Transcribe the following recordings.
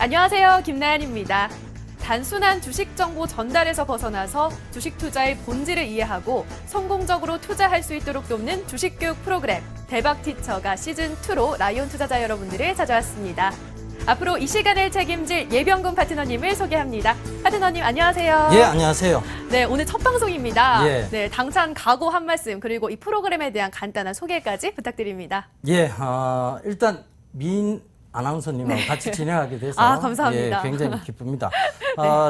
안녕하세요. 김나연입니다. 단순한 주식 정보 전달에서 벗어나서 주식 투자의 본질을 이해하고 성공적으로 투자할 수 있도록 돕는 주식 교육 프로그램 대박 티처가 시즌2로 라이온 투자자 여러분들을 찾아왔습니다. 앞으로 이 시간을 책임질 예병근 파트너님을 소개합니다. 파트너님 안녕하세요. 예, 안녕하세요. 네, 오늘 첫 방송입니다. 예. 네, 당찬 각오 한 말씀 그리고 이 프로그램에 대한 간단한 소개까지 부탁드립니다. 예, 일단 민 아나운서님하고 같이 진행하게 돼서 감사합니다. 예, 굉장히 기쁩니다.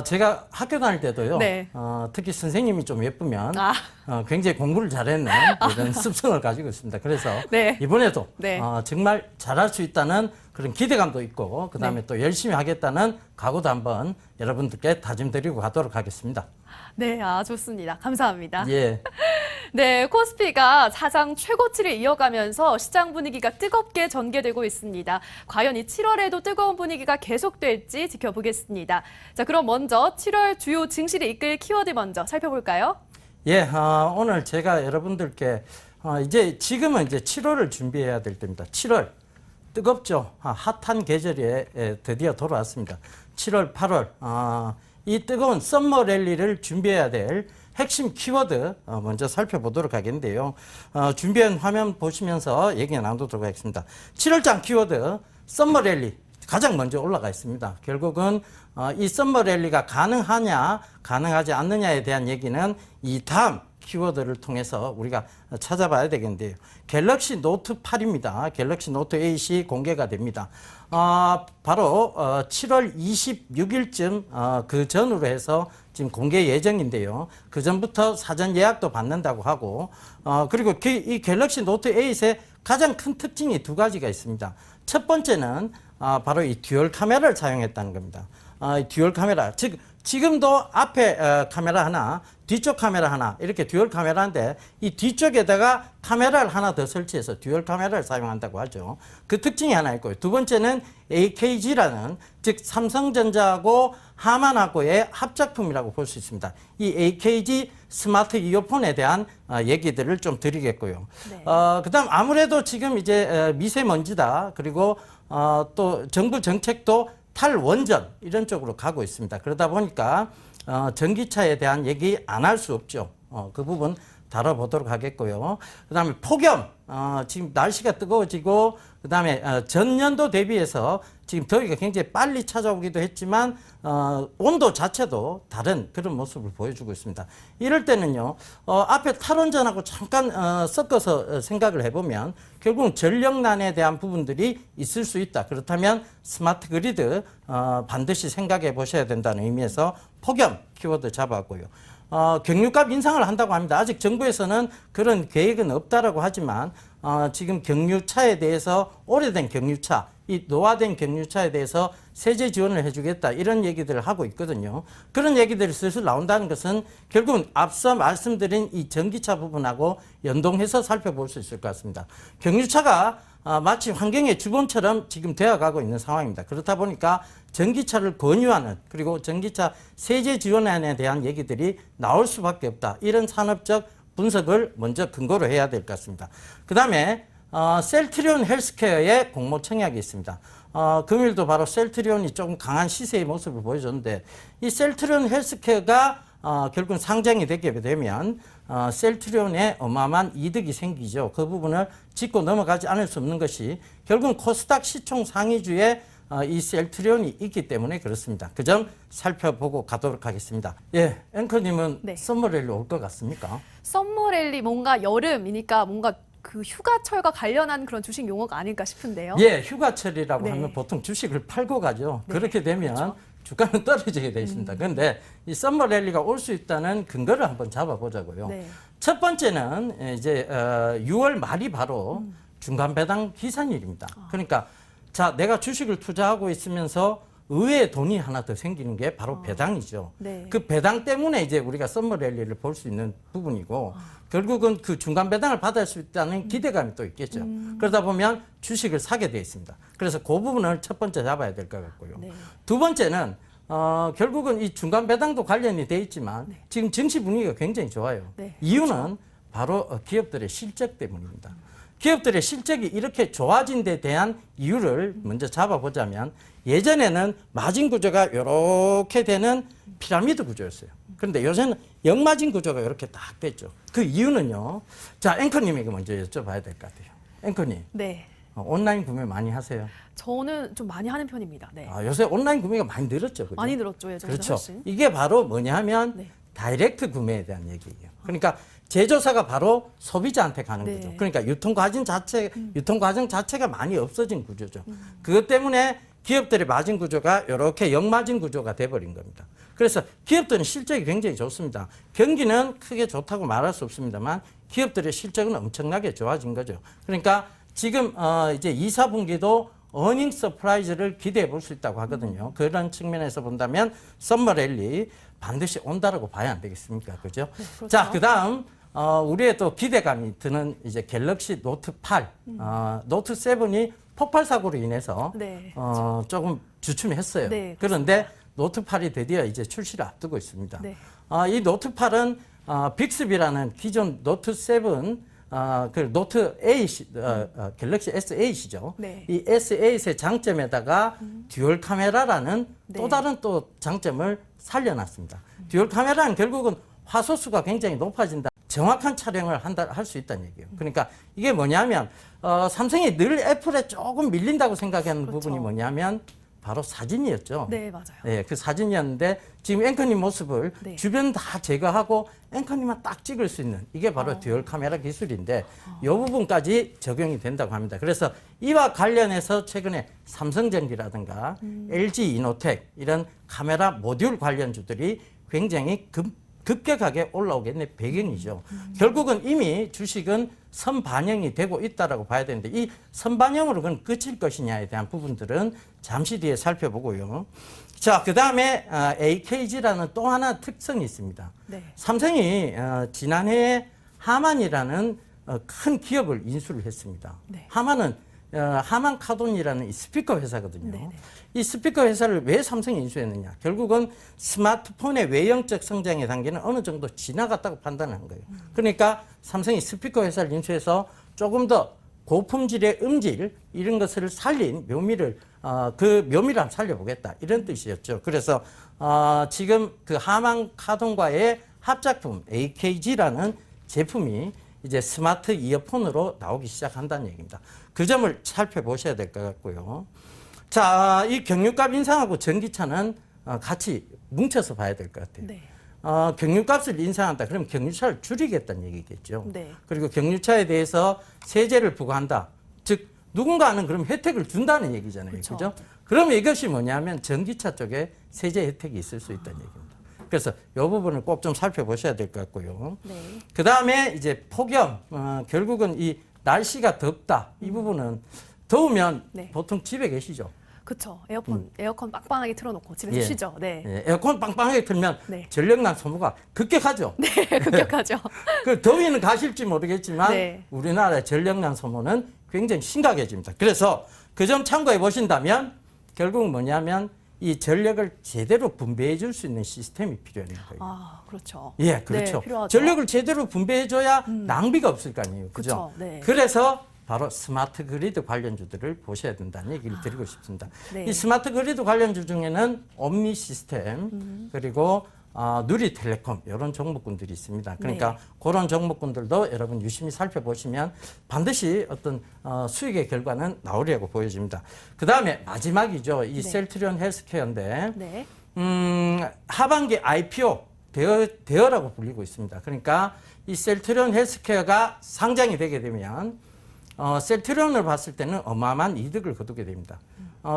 제가 학교 다닐 때도요. 네. 특히 선생님이 좀 예쁘면 아. 굉장히 공부를 잘했는 이런 습성을 가지고 있습니다. 그래서 네. 이번에도 네. 정말 잘할 수 있다는 그런 기대감도 있고 그다음에 네. 또 열심히 하겠다는 각오도 한번 여러분들께 다짐드리고 가도록 하겠습니다. 네, 좋습니다. 감사합니다. 예. 네, 코스피가 사상 최고치를 이어가면서 시장 분위기가 뜨겁게 전개되고 있습니다. 과연 이 7월에도 뜨거운 분위기가 계속될지 지켜보겠습니다. 자, 그럼 먼저 7월 주요 증시를 이끌 키워드 먼저 살펴볼까요? 예, 오늘 제가 여러분들께 지금은 이제 7월을 준비해야 될 때입니다. 7월 뜨겁죠. 핫한 계절에 드디어 돌아왔습니다. 7월, 8월 이 뜨거운 썸머 랠리를 준비해야 될 핵심 키워드 먼저 살펴보도록 하겠는데요. 준비한 화면 보시면서 얘기 나누도록 하겠습니다. 7월장 키워드 썸머 랠리 가장 먼저 올라가 있습니다. 결국은 이 썸머 랠리가 가능하냐 가능하지 않느냐에 대한 얘기는 이 다음 키워드를 통해서 우리가 찾아봐야 되겠는데요. 갤럭시 노트 8입니다. 갤럭시 노트 8이 공개가 됩니다. 바로 7월 26일쯤 그 전으로 해서 지금 공개 예정인데요. 그 전부터 사전 예약도 받는다고 하고 그리고 이 갤럭시 노트 8의 가장 큰 특징이 두 가지가 있습니다. 첫 번째는 바로 이 듀얼 카메라를 사용했다는 겁니다. 듀얼 카메라, 즉 지금도 앞에 카메라 하나, 뒤쪽 카메라 하나 이렇게 듀얼 카메라인데 이 뒤쪽에다가 카메라를 하나 더 설치해서 듀얼 카메라를 사용한다고 하죠. 그 특징이 하나 있고요. 두 번째는 AKG라는 즉 삼성전자하고 하만하고의 합작품이라고 볼 수 있습니다. 이 AKG 스마트 이어폰에 대한 얘기들을 좀 드리겠고요. 네. 그다음 아무래도 지금 이제 미세먼지다 그리고 또 정부 정책도 탈원전 이런 쪽으로 가고 있습니다. 그러다 보니까 전기차에 대한 얘기 안 할 수 없죠. 그 부분 다뤄보도록 하겠고요. 그다음에 폭염, 지금 날씨가 뜨거워지고 그다음에 전년도 대비해서 지금 더위가 굉장히 빨리 찾아오기도 했지만 온도 자체도 다른 그런 모습을 보여주고 있습니다. 이럴 때는요. 앞에 탈원전하고 잠깐 섞어서 생각을 해보면 결국은 전력난에 대한 부분들이 있을 수 있다. 그렇다면 스마트 그리드 반드시 생각해 보셔야 된다는 의미에서 폭염 키워드 잡았고요. 경유값 인상을 한다고 합니다. 아직 정부에서는 그런 계획은 없다라고 하지만 지금 경유차에 대해서 오래된 경유차, 이 노화된 경유차에 대해서 세제 지원을 해주겠다 이런 얘기들을 하고 있거든요. 그런 얘기들이 슬슬 나온다는 것은 결국은 앞서 말씀드린 이 전기차 부분하고 연동해서 살펴볼 수 있을 것 같습니다. 경유차가 마치 환경의 주범처럼 지금 되어가고 있는 상황입니다. 그렇다 보니까 전기차를 권유하는 그리고 전기차 세제 지원안에 대한 얘기들이 나올 수밖에 없다. 이런 산업적 분석을 먼저 근거로 해야 될 것 같습니다. 그 다음에 셀트리온 헬스케어의 공모 청약이 있습니다. 금일도 바로 셀트리온이 조금 강한 시세의 모습을 보여줬는데 이 셀트리온 헬스케어가 결국은 상장이 되게 되면 셀트리온에 어마어마한 이득이 생기죠. 그 부분을 짚고 넘어가지 않을 수 없는 것이 결국은 코스닥 시총 상위주에 이 셀트리온이 있기 때문에 그렇습니다. 그 점 살펴보고 가도록 하겠습니다. 예, 앵커님은 네. 썸머랠리 올 것 같습니까? 썸머랠리 뭔가 여름이니까 뭔가 그 휴가철과 관련한 그런 주식 용어가 아닐까 싶은데요. 예, 휴가철이라고 네. 하면 보통 주식을 팔고 가죠. 네, 그렇게 되면 그렇죠. 주가는 떨어지게 돼 있습니다. 그런데 이 썸머 랠리가 올 수 있다는 근거를 한번 잡아보자고요. 네. 첫 번째는 이제 6월 말이 바로 중간 배당 기산일입니다. 그러니까 자, 내가 주식을 투자하고 있으면서 의외의 돈이 하나 더 생기는 게 바로 배당이죠. 네. 그 배당 때문에 이제 우리가 썸머 랠리를 볼 수 있는 부분이고 결국은 그 중간 배당을 받을 수 있다는 기대감이 또 있겠죠. 그러다 보면 주식을 사게 돼 있습니다. 그래서 그 부분을 첫 번째 잡아야 될 것 같고요. 네. 두 번째는 결국은 이 중간 배당도 관련이 돼 있지만 지금 증시 분위기가 굉장히 좋아요. 네, 이유는 바로 기업들의 실적 때문입니다. 기업들의 실적이 이렇게 좋아진 데 대한 이유를 먼저 잡아보자면 예전에는 마진 구조가 이렇게 되는 피라미드 구조였어요. 그런데 요새는 역마진 구조가 이렇게 딱 됐죠. 그 이유는요. 자, 앵커님에게 먼저 여쭤봐야 될 것 같아요. 앵커님, 네. 온라인 구매 많이 하세요? 저는 좀 많이 하는 편입니다. 네. 요새 온라인 구매가 많이 늘었죠. 그죠? 많이 늘었죠. 예전보다 그렇죠. 훨씬. 이게 바로 뭐냐 하면 네. 다이렉트 구매에 대한 얘기예요. 그러니까 제조사가 바로 소비자한테 가는 네. 거죠. 그러니까 유통 과정 자체가 많이 없어진 구조죠. 그것 때문에 기업들의 마진 구조가 이렇게 역마진 구조가 돼버린 겁니다. 그래서 기업들은 실적이 굉장히 좋습니다. 경기는 크게 좋다고 말할 수 없습니다만 기업들의 실적은 엄청나게 좋아진 거죠. 그러니까 지금 이제 2, 4분기도 어닝 서프라이즈를 기대해 볼 수 있다고 하거든요. 그런 측면에서 본다면 썸머 랠리 반드시 온다라고 봐야 안 되겠습니까? 그죠? 네, 그렇죠. 자, 그다음 우리의 또 기대감이 드는 이제 갤럭시 노트 8, 노트 7이 폭발 사고로 인해서 네. 조금 주춤했어요. 네, 그런데 노트 8이 드디어 이제 출시를 앞두고 있습니다. 네. 이 노트 8은 빅스비라는 기존 노트 7 그 노트 8, 갤럭시 S8이죠. 네. 이 S8의 장점에다가 듀얼 카메라라는 네. 또 다른 또 장점을 살려놨습니다. 듀얼 카메라는 결국은 화소수가 굉장히 높아진다. 정확한 촬영을 할 수 있다는 얘기예요. 그러니까 이게 뭐냐면 삼성이 늘 애플에 조금 밀린다고 생각하는 그렇죠. 부분이 뭐냐면 바로 사진이었죠. 네, 맞아요. 네, 그 사진이었는데 지금 앵커님 모습을 네. 주변 다 제거하고 앵커님만 딱 찍을 수 있는 이게 바로 듀얼 카메라 기술인데 이 부분까지 적용이 된다고 합니다. 그래서 이와 관련해서 최근에 삼성전기라든가 LG 이노텍 이런 카메라 모듈 관련주들이 굉장히 급격하게 올라오겠네 배경이죠. 결국은 이미 주식은 선반영이 되고 있다라고 봐야 되는데 이 선반영으로 그건 끝일 것이냐에 대한 부분들은 잠시 뒤에 살펴보고요. 자, 그다음에 AKG라는 또 하나 특성이 있습니다. 네. 삼성이 지난해에 하만이라는 큰 기업을 인수를 했습니다. 네. 하만은 하만 카돈이라는 이 스피커 회사거든요. 네네. 이 스피커 회사를 왜 삼성이 인수했느냐? 결국은 스마트폰의 외형적 성장의 단계는 어느 정도 지나갔다고 판단한 거예요. 그러니까 삼성이 스피커 회사를 인수해서 조금 더 고품질의 음질 이런 것을 살린 묘미를 그 묘미를 한번 살려보겠다 이런 뜻이었죠. 그래서 지금 그 하만 카돈과의 합작품 AKG라는 제품이 이제 스마트 이어폰으로 나오기 시작한다는 얘기입니다. 그 점을 살펴보셔야 될 것 같고요. 자, 이 경유값 인상하고 전기차는 같이 뭉쳐서 봐야 될 것 같아요. 네. 경유값을 인상한다. 그러면 경유차를 줄이겠다는 얘기겠죠. 네. 그리고 경유차에 대해서 세제를 부과한다. 즉 누군가는 그럼 혜택을 준다는 얘기잖아요. 그렇죠. 그죠? 그러면 이것이 뭐냐면 전기차 쪽에 세제 혜택이 있을 수 있다는 얘기입니다. 그래서 이 부분을 꼭 좀 살펴보셔야 될 것 같고요. 네. 그 다음에 이제 폭염, 결국은 이 날씨가 덥다. 이 부분은 더우면 네. 보통 집에 계시죠. 그렇죠. 에어컨 빵빵하게 틀어놓고 집에서 예. 쉬죠. 네. 예, 에어컨 빵빵하게 틀면 네. 전력난 소모가 급격하죠. 네, 급격하죠. 그 더위는 가실지 모르겠지만 네. 우리나라의 전력난 소모는 굉장히 심각해집니다. 그래서 그 점 참고해 보신다면 결국 뭐냐면 이 전력을 제대로 분배해 줄 수 있는 시스템이 필요한 거예요. 아, 그렇죠. 예, 그렇죠. 네, 필요하죠. 전력을 제대로 분배해 줘야 낭비가 없을 거 아니에요. 그죠? 그렇죠. 네. 그래서 바로 스마트 그리드 관련주들을 보셔야 된다는 얘기를 드리고 싶습니다. 네. 이 스마트 그리드 관련주 중에는 옴니 시스템 그리고 누리텔레콤 이런 종목군들이 있습니다. 그러니까 네. 그런 종목군들도 여러분 유심히 살펴보시면 반드시 어떤 수익의 결과는 나오리라고 보여집니다. 그 다음에 마지막이죠. 이 네. 셀트리온 헬스케어인데 네. 하반기 IPO 대여라고 불리고 있습니다. 그러니까 이 셀트리온 헬스케어가 상장이 되게 되면 셀트리온을 봤을 때는 어마어마한 이득을 거두게 됩니다.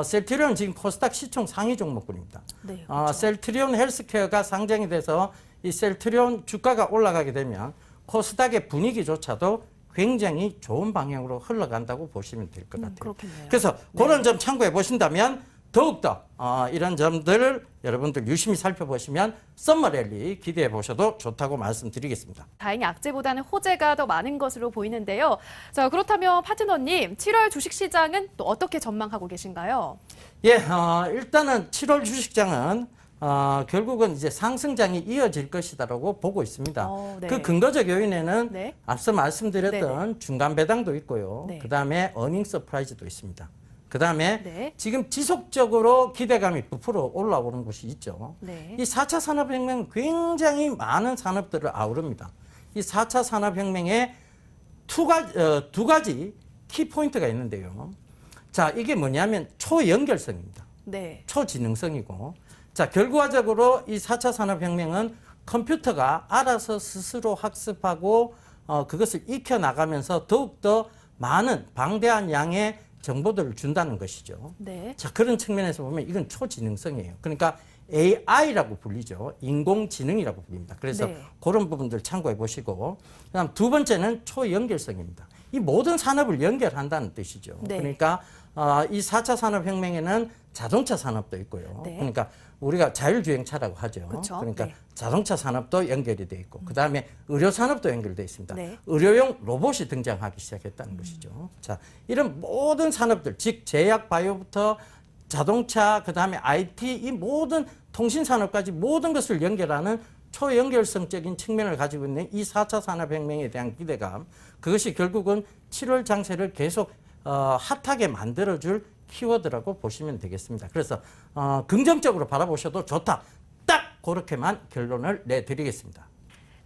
셀트리온 지금 코스닥 시총 상위 종목군입니다. 네, 그렇죠. 셀트리온 헬스케어가 상장이 돼서 이 셀트리온 주가가 올라가게 되면 코스닥의 분위기조차도 굉장히 좋은 방향으로 흘러간다고 보시면 될 것 같아요. 그렇겠네요. 그래서 그런 점 참고해 보신다면 더욱더 이런 점들을 여러분들 유심히 살펴보시면 썸머 랠리 기대해 보셔도 좋다고 말씀드리겠습니다. 다행히 악재보다는 호재가 더 많은 것으로 보이는데요. 자, 그렇다면 파트너님, 7월 주식시장은 또 어떻게 전망하고 계신가요? 예, 일단은 7월 주식장은 결국은 이제 상승장이 이어질 것이다라고 보고 있습니다. 네. 그 근거적 요인에는 네. 앞서 말씀드렸던 중간 배당도 있고요. 네. 그 다음에 어닝 서프라이즈도 있습니다. 그다음에 네. 지금 지속적으로 기대감이 부풀어 올라오는 곳이 있죠. 네. 이 4차 산업혁명은 굉장히 많은 산업들을 아우릅니다. 이 4차 산업혁명에 두 가지 키포인트가 있는데요. 자, 이게 뭐냐면 초연결성입니다. 네. 초지능성이고. 자, 결과적으로 이 4차 산업혁명은 컴퓨터가 알아서 스스로 학습하고 그것을 익혀나가면서 더욱더 많은 방대한 양의 정보들을 준다는 것이죠. 네. 자, 그런 측면에서 보면 이건 초지능성이에요. 그러니까 AI라고 불리죠. 인공지능이라고 불립니다. 그래서 네. 그런 부분들 참고해 보시고, 그다음 두 번째는 초연결성입니다. 이 모든 산업을 연결한다는 뜻이죠. 네. 그러니까 이 4차 산업혁명에는 자동차 산업도 있고요. 네. 그러니까 우리가 자율주행차라고 하죠. 그쵸? 그러니까 네. 자동차 산업도 연결이 돼 있고, 그다음에 의료 산업도 연결돼 있습니다. 네. 의료용 로봇이 등장하기 시작했다는 것이죠. 자, 이런 모든 산업들, 즉 제약 바이오부터 자동차, 그다음에 IT, 이 모든 통신 산업까지 모든 것을 연결하는 초연결성적인 측면을 가지고 있는 이 4차 산업혁명에 대한 기대감, 그것이 결국은 7월 장세를 계속 핫하게 만들어줄 키워드라고 보시면 되겠습니다. 그래서 긍정적으로 바라보셔도 좋다. 딱 그렇게만 결론을 내드리겠습니다.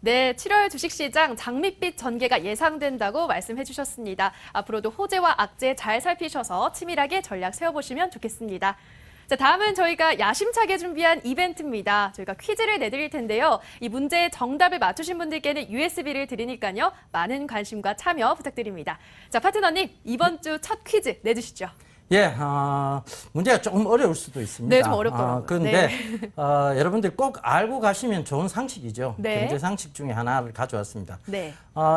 네, 7월 주식시장 장밋빛 전개가 예상된다고 말씀해 주셨습니다. 앞으로도 호재와 악재 잘 살피셔서 치밀하게 전략 세워보시면 좋겠습니다. 자, 다음은 저희가 야심차게 준비한 이벤트입니다. 저희가 퀴즈를 내드릴 텐데요. 이 문제의 정답을 맞추신 분들께는 USB를 드리니까요. 많은 관심과 참여 부탁드립니다. 자, 파트너님, 이번 주 첫 퀴즈 내주시죠. 예, 문제가 조금 어려울 수도 있습니다. 네, 좀 어렵더라고요. 그런데 여러분들 꼭 알고 가시면 좋은 상식이죠. 네. 경제 상식 중에 하나를 가져왔습니다. 네.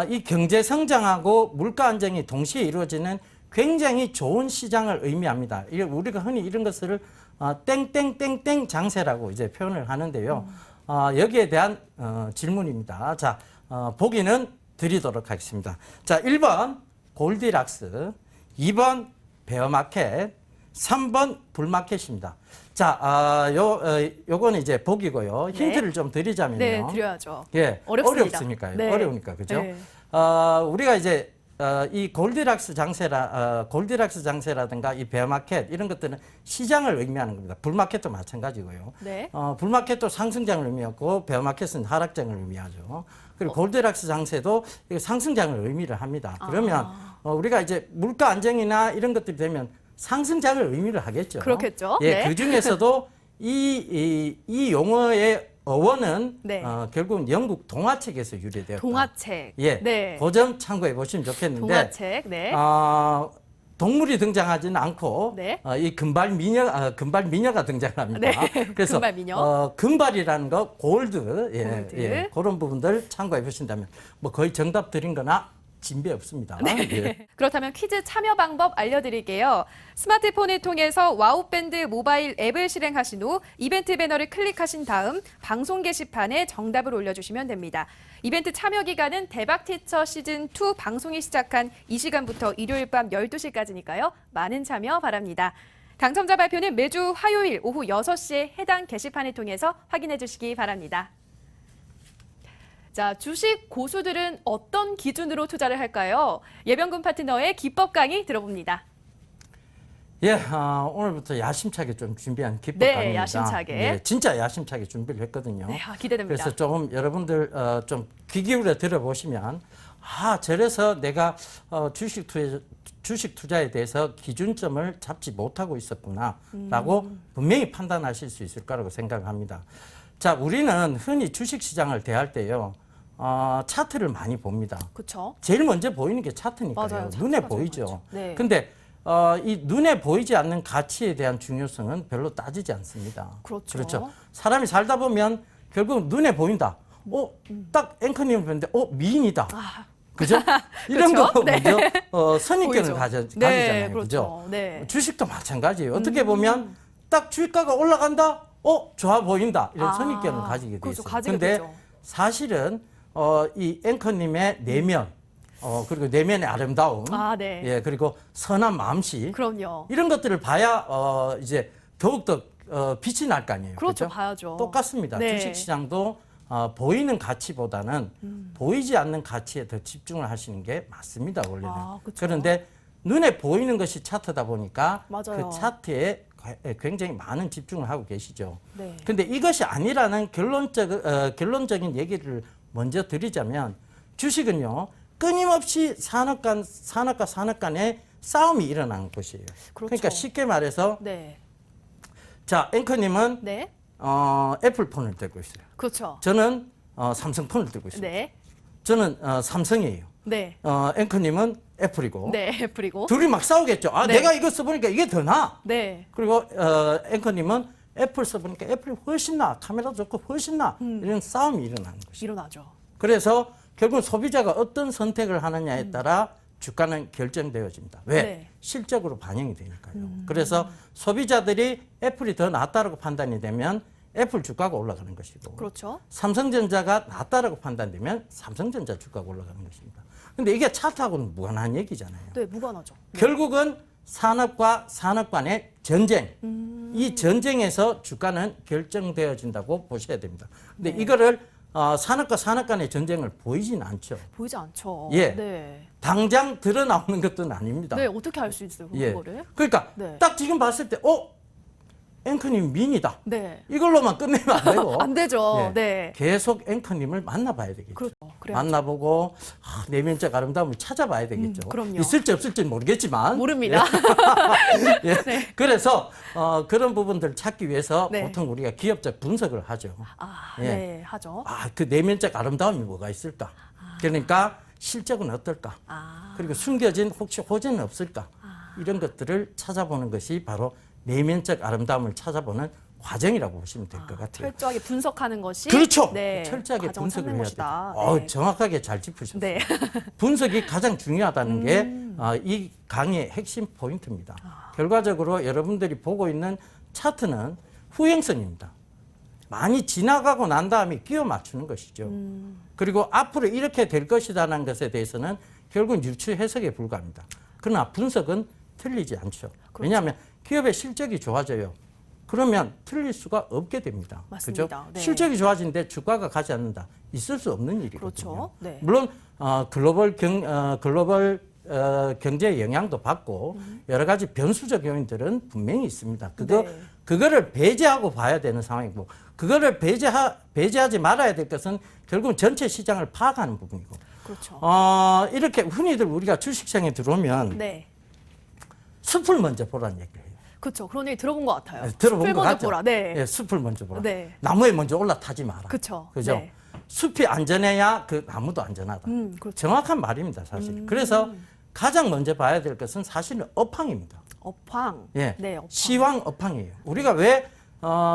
이 경제 성장하고 물가 안정이 동시에 이루어지는 굉장히 좋은 시장을 의미합니다. 우리가 흔히 이런 것을 땡땡땡땡 장세라고 이제 표현을 하는데요. 여기에 대한 질문입니다. 자, 보기는 드리도록 하겠습니다. 자, 1번 골디락스, 2번 베어마켓, 3번 불마켓입니다. 자, 요거는 이제 보기고요. 네. 힌트를 좀 드리자면요. 네, 드려야죠. 예, 어렵습니다. 어렵으니까요. 네. 어려우니까, 그죠? 네. 우리가 이제 이 골디락스 장세라든가 이 베어마켓 이런 것들은 시장을 의미하는 겁니다. 불마켓도 마찬가지고요. 네. 불마켓도 상승장을 의미하고 베어마켓은 하락장을 의미하죠. 그리고 골디락스 장세도 상승장을 의미를 합니다. 그러면 우리가 이제 물가 안정이나 이런 것들이 되면 상승장을 의미를 하겠죠. 그렇겠죠. 예, 네. 그 중에서도 이 용어의 어원은 네. 결국은 영국 동화책에서 유래되었다. 동화책. 예, 네. 그 점 참고해 보시면 좋겠는데 동화책. 네. 동물이 등장하지는 않고 네. 이 금발 미녀가 등장합니다. 네, 그래서 금발 미녀. 금발이라는 거 골드, 예, 골드. 예, 그런 부분들 참고해 보신다면 뭐 거의 정답 드린 거나 진배 없습니다. 예. 그렇다면 퀴즈 참여 방법 알려드릴게요. 스마트폰을 통해서 와우밴드 모바일 앱을 실행하신 후 이벤트 배너를 클릭하신 다음 방송 게시판에 정답을 올려주시면 됩니다. 이벤트 참여 기간은 대박티처 시즌2 방송이 시작한 이 시간부터 일요일 밤 12시까지니까요. 많은 참여 바랍니다. 당첨자 발표는 매주 화요일 오후 6시에 해당 게시판을 통해서 확인해 주시기 바랍니다. 자, 주식 고수들은 어떤 기준으로 투자를 할까요? 예병군 파트너의 기법 강의 들어봅니다. 예, 오늘부터 야심차게 좀 준비한 기법 네, 강의입니다. 야심차게. 예, 진짜 야심차게 준비를 했거든요. 네, 기대됩니다. 그래서 조금 여러분들 좀 귀 기울여 들어보시면 저래서 내가 주식 투자에 대해서 기준점을 잡지 못하고 있었구나라고 분명히 판단하실 수 있을 거라고 생각합니다. 자, 우리는 흔히 주식 시장을 대할 때요. 차트를 많이 봅니다. 그렇죠. 제일 먼저 보이는 게 차트니까요. 맞아요. 눈에 차트가 보이죠. 제일 먼저. 네. 근데 이 눈에 보이지 않는 가치에 대한 중요성은 별로 따지지 않습니다. 그렇죠. 사람이 살다 보면 결국 눈에 보인다. 딱 앵커님을 보는데 미인이다. 그죠? 이런 그렇죠? 거 네. 먼저 선입견을 보이죠. 가지잖아요. 그렇죠. 그죠? 네. 주식도 마찬가지예요. 어떻게 보면 딱 주가가 올라간다. 좋아 보인다. 이런 선입견을 가지게 돼 그렇죠. 있어요. 가지게 근데 되죠. 사실은 이 앵커님의 내면 그리고 내면의 아름다움, 네. 예, 그리고 선한 마음씨 그럼요. 이런 것들을 봐야 이제 더욱더 빛이 날 거 아니에요. 그렇죠. 그죠? 봐야죠. 똑같습니다. 네. 주식시장도 보이는 가치보다는 보이지 않는 가치에 더 집중을 하시는 게 맞습니다. 원래는. 그렇죠. 그런데 눈에 보이는 것이 차트다 보니까 맞아요. 그 차트에 굉장히 많은 집중을 하고 계시죠. 네. 근데 이것이 아니라는 결론적인 얘기를 먼저 드리자면 주식은요, 끊임없이 산업과 산업 간의 싸움이 일어나는 곳이에요. 그렇죠. 그러니까 쉽게 말해서 네. 자, 앵커님은 네. 애플폰을 들고 있어요. 그렇죠. 저는 삼성폰을 들고 있어요. 네. 저는 삼성이에요. 네. 앵커님은 애플이고 네. 애플이고. 둘이 막 싸우겠죠. 아, 네. 내가 이거 써보니까 이게 더 나아. 네. 그리고 앵커님은 애플 써보니까 애플이 훨씬 나아. 카메라 좋고 훨씬 나아. 이런 싸움이 일어나는 것이죠. 일어나죠. 그래서 결국 소비자가 어떤 선택을 하느냐에 따라 주가는 결정되어집니다. 왜? 네. 실적으로 반영이 되니까요. 그래서 소비자들이 애플이 더 낫다라고 판단이 되면 애플 주가가 올라가는 것이고, 그렇죠. 삼성전자가 낫다라고 판단되면 삼성전자 주가가 올라가는 것입니다. 근데 이게 차트하고는 무관한 얘기잖아요. 네, 무관하죠. 결국은 산업과 산업 간의 전쟁, 이 전쟁에서 주가는 결정되어진다고 보셔야 됩니다. 근데 이거를 산업과 산업 간의 전쟁을 보이진 않죠. 보이지 않죠. 예. 네. 당장 드러나오는 것도 아닙니다. 네, 어떻게 알 수 있어요, 예. 그거를? 그러니까 네. 딱 지금 봤을 때, 앵커님 미인이다. 네. 이걸로만 끝내면 안 되고. 안 되죠. 예. 네. 계속 앵커님을 만나봐야 되겠죠. 그렇죠. 그래요. 만나보고 내면적 아름다움을 찾아봐야 되겠죠. 그럼요. 있을지 없을지는 모르겠지만. 모릅니다. 예. 네. 그래서 그런 부분들을 찾기 위해서 네. 보통 우리가 기업적 분석을 하죠. 예. 네, 하죠. 그 내면적 아름다움이 뭐가 있을까? 그러니까 실적은 어떨까? 그리고 숨겨진 혹시 호재는 없을까? 이런 것들을 찾아보는 것이 바로 내면적 아름다움을 찾아보는 과정이라고 보시면 될 것 같아요. 철저하게 분석하는 것이 그렇죠. 네, 철저하게 과정을 분석을 찾는 해야 것이다. 돼요. 네. 정확하게 잘 짚으셨어요. 네. 분석이 가장 중요하다는 게 이 강의의 핵심 포인트입니다. 결과적으로 여러분들이 보고 있는 차트는 후행선입니다. 많이 지나가고 난 다음에 끼워 맞추는 것이죠. 그리고 앞으로 이렇게 될 것이라는 것에 대해서는 결국 유추 해석에 불과합니다. 그러나 분석은 틀리지 않죠. 그렇죠. 왜냐하면 기업의 실적이 좋아져요. 그러면 틀릴 수가 없게 됩니다. 맞습니다. 그죠? 네. 실적이 좋아지는데 주가가 가지 않는다. 있을 수 없는 일이거든요. 그렇죠. 네. 물론 글로벌 경제의 영향도 받고 여러 가지 변수적 요인들은 분명히 있습니다. 네. 그거를 배제하고 봐야 되는 상황이고, 그거를 배제하지 말아야 될 것은 결국 전체 시장을 파악하는 부분이고. 그렇죠. 이렇게 흔히들 우리가 주식시장에 들어오면 네. 숲을 먼저 보라는 얘기를 해요. 그렇죠. 그런 얘기 들어본 것 같아요. 들어본 숲을 것 먼저 같죠? 보라. 네. 예, 숲을 먼저 보라. 네. 나무에 먼저 올라타지 마라. 그렇죠. 그죠? 네. 숲이 안전해야 그 나무도 안전하다. 그렇죠. 정확한 말입니다, 사실. 그래서 가장 먼저 봐야 될 것은 사실은 업황입니다. 업황. 예, 네, 업황. 시황 업황이에요. 우리가 왜